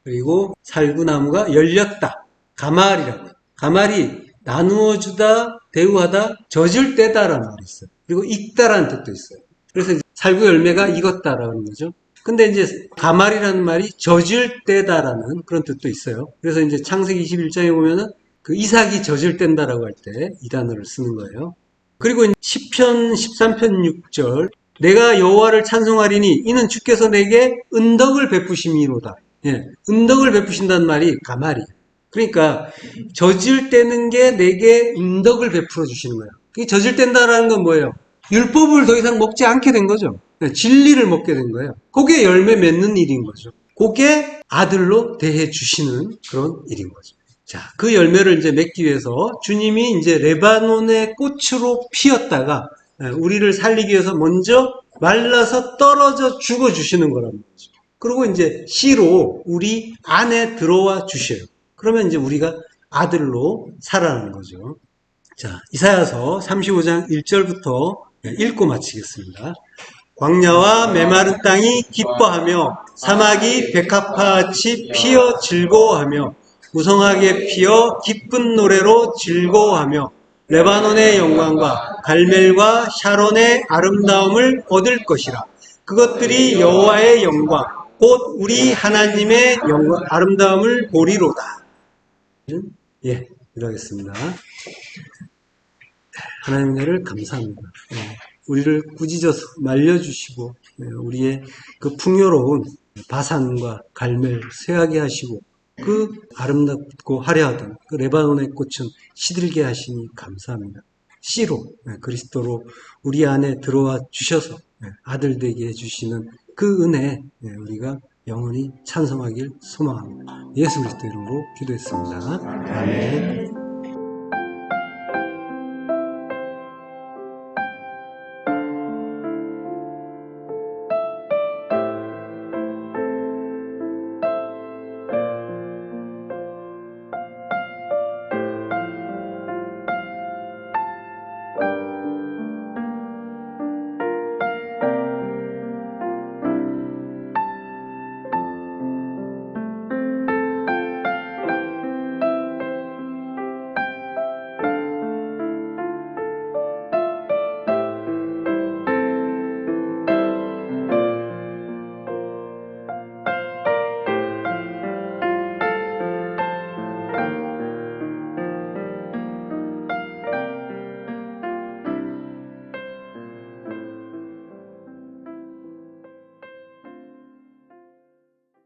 그리고 살구나무가 열렸다. 가말이라고. 가말이 나누어 주다, 대우하다, 젖을 떼다라는 말이 있어요. 그리고 익다라는 뜻도 있어요. 그래서 살구 열매가 익었다라는 거죠. 근데 이제 가말이라는 말이 젖을 떼다라는 그런 뜻도 있어요. 그래서 이제 창세기 21장에 보면은 그 이삭이 젖을 뗀다라고 할 때 이 단어를 쓰는 거예요. 그리고 시편 13편 6절 내가 여호와를 찬송하리니 이는 주께서 내게 은덕을 베푸심이로다. 예, 은덕을 베푸신다는 말이 가말이에요. 그러니까 젖을 떼는 게 내게 은덕을 베풀어 주시는 거예요. 이 젖을 뗀다라는 건 뭐예요? 율법을 더 이상 먹지 않게 된 거죠. 네, 진리를 먹게 된 거예요. 그게 열매 맺는 일인 거죠. 그게 아들로 대해 주시는 그런 일인 거죠. 자, 그 열매를 이제 맺기 위해서 주님이 이제 레바논의 꽃으로 피었다가 우리를 살리기 위해서 먼저 말라서 떨어져 죽어 주시는 거란 말이죠. 그리고 이제 씨로 우리 안에 들어와 주셔요. 그러면 이제 우리가 아들로 살아나는 거죠. 자, 이사야서 35장 1절부터 읽고 마치겠습니다. 광야와 메마른 땅이 기뻐하며 사막이 백합화같이 피어 즐거워하며 무성하게 피어 기쁜 노래로 즐거워하며 레바논의 영광과 갈멜과 샤론의 아름다움을 얻을 것이라. 그것들이 여호와의 영광 곧 우리 하나님의 영광 아름다움을 보리로다. 예, 이러겠습니다. 하나님 은혜를 감사합니다. 우리를 꾸짖어서 말려주시고 우리의 그 풍요로운 바산과 갈멜 쇠하게 하시고 그 아름답고 화려하던 그 레바논의 꽃은 시들게 하시니 감사합니다. 씨로 그리스도로 우리 안에 들어와 주셔서 아들 되게 해주시는 그 은혜 우리가 영원히 찬송하길 소망합니다. 예수 그리스도 이름으로 기도했습니다. 아멘.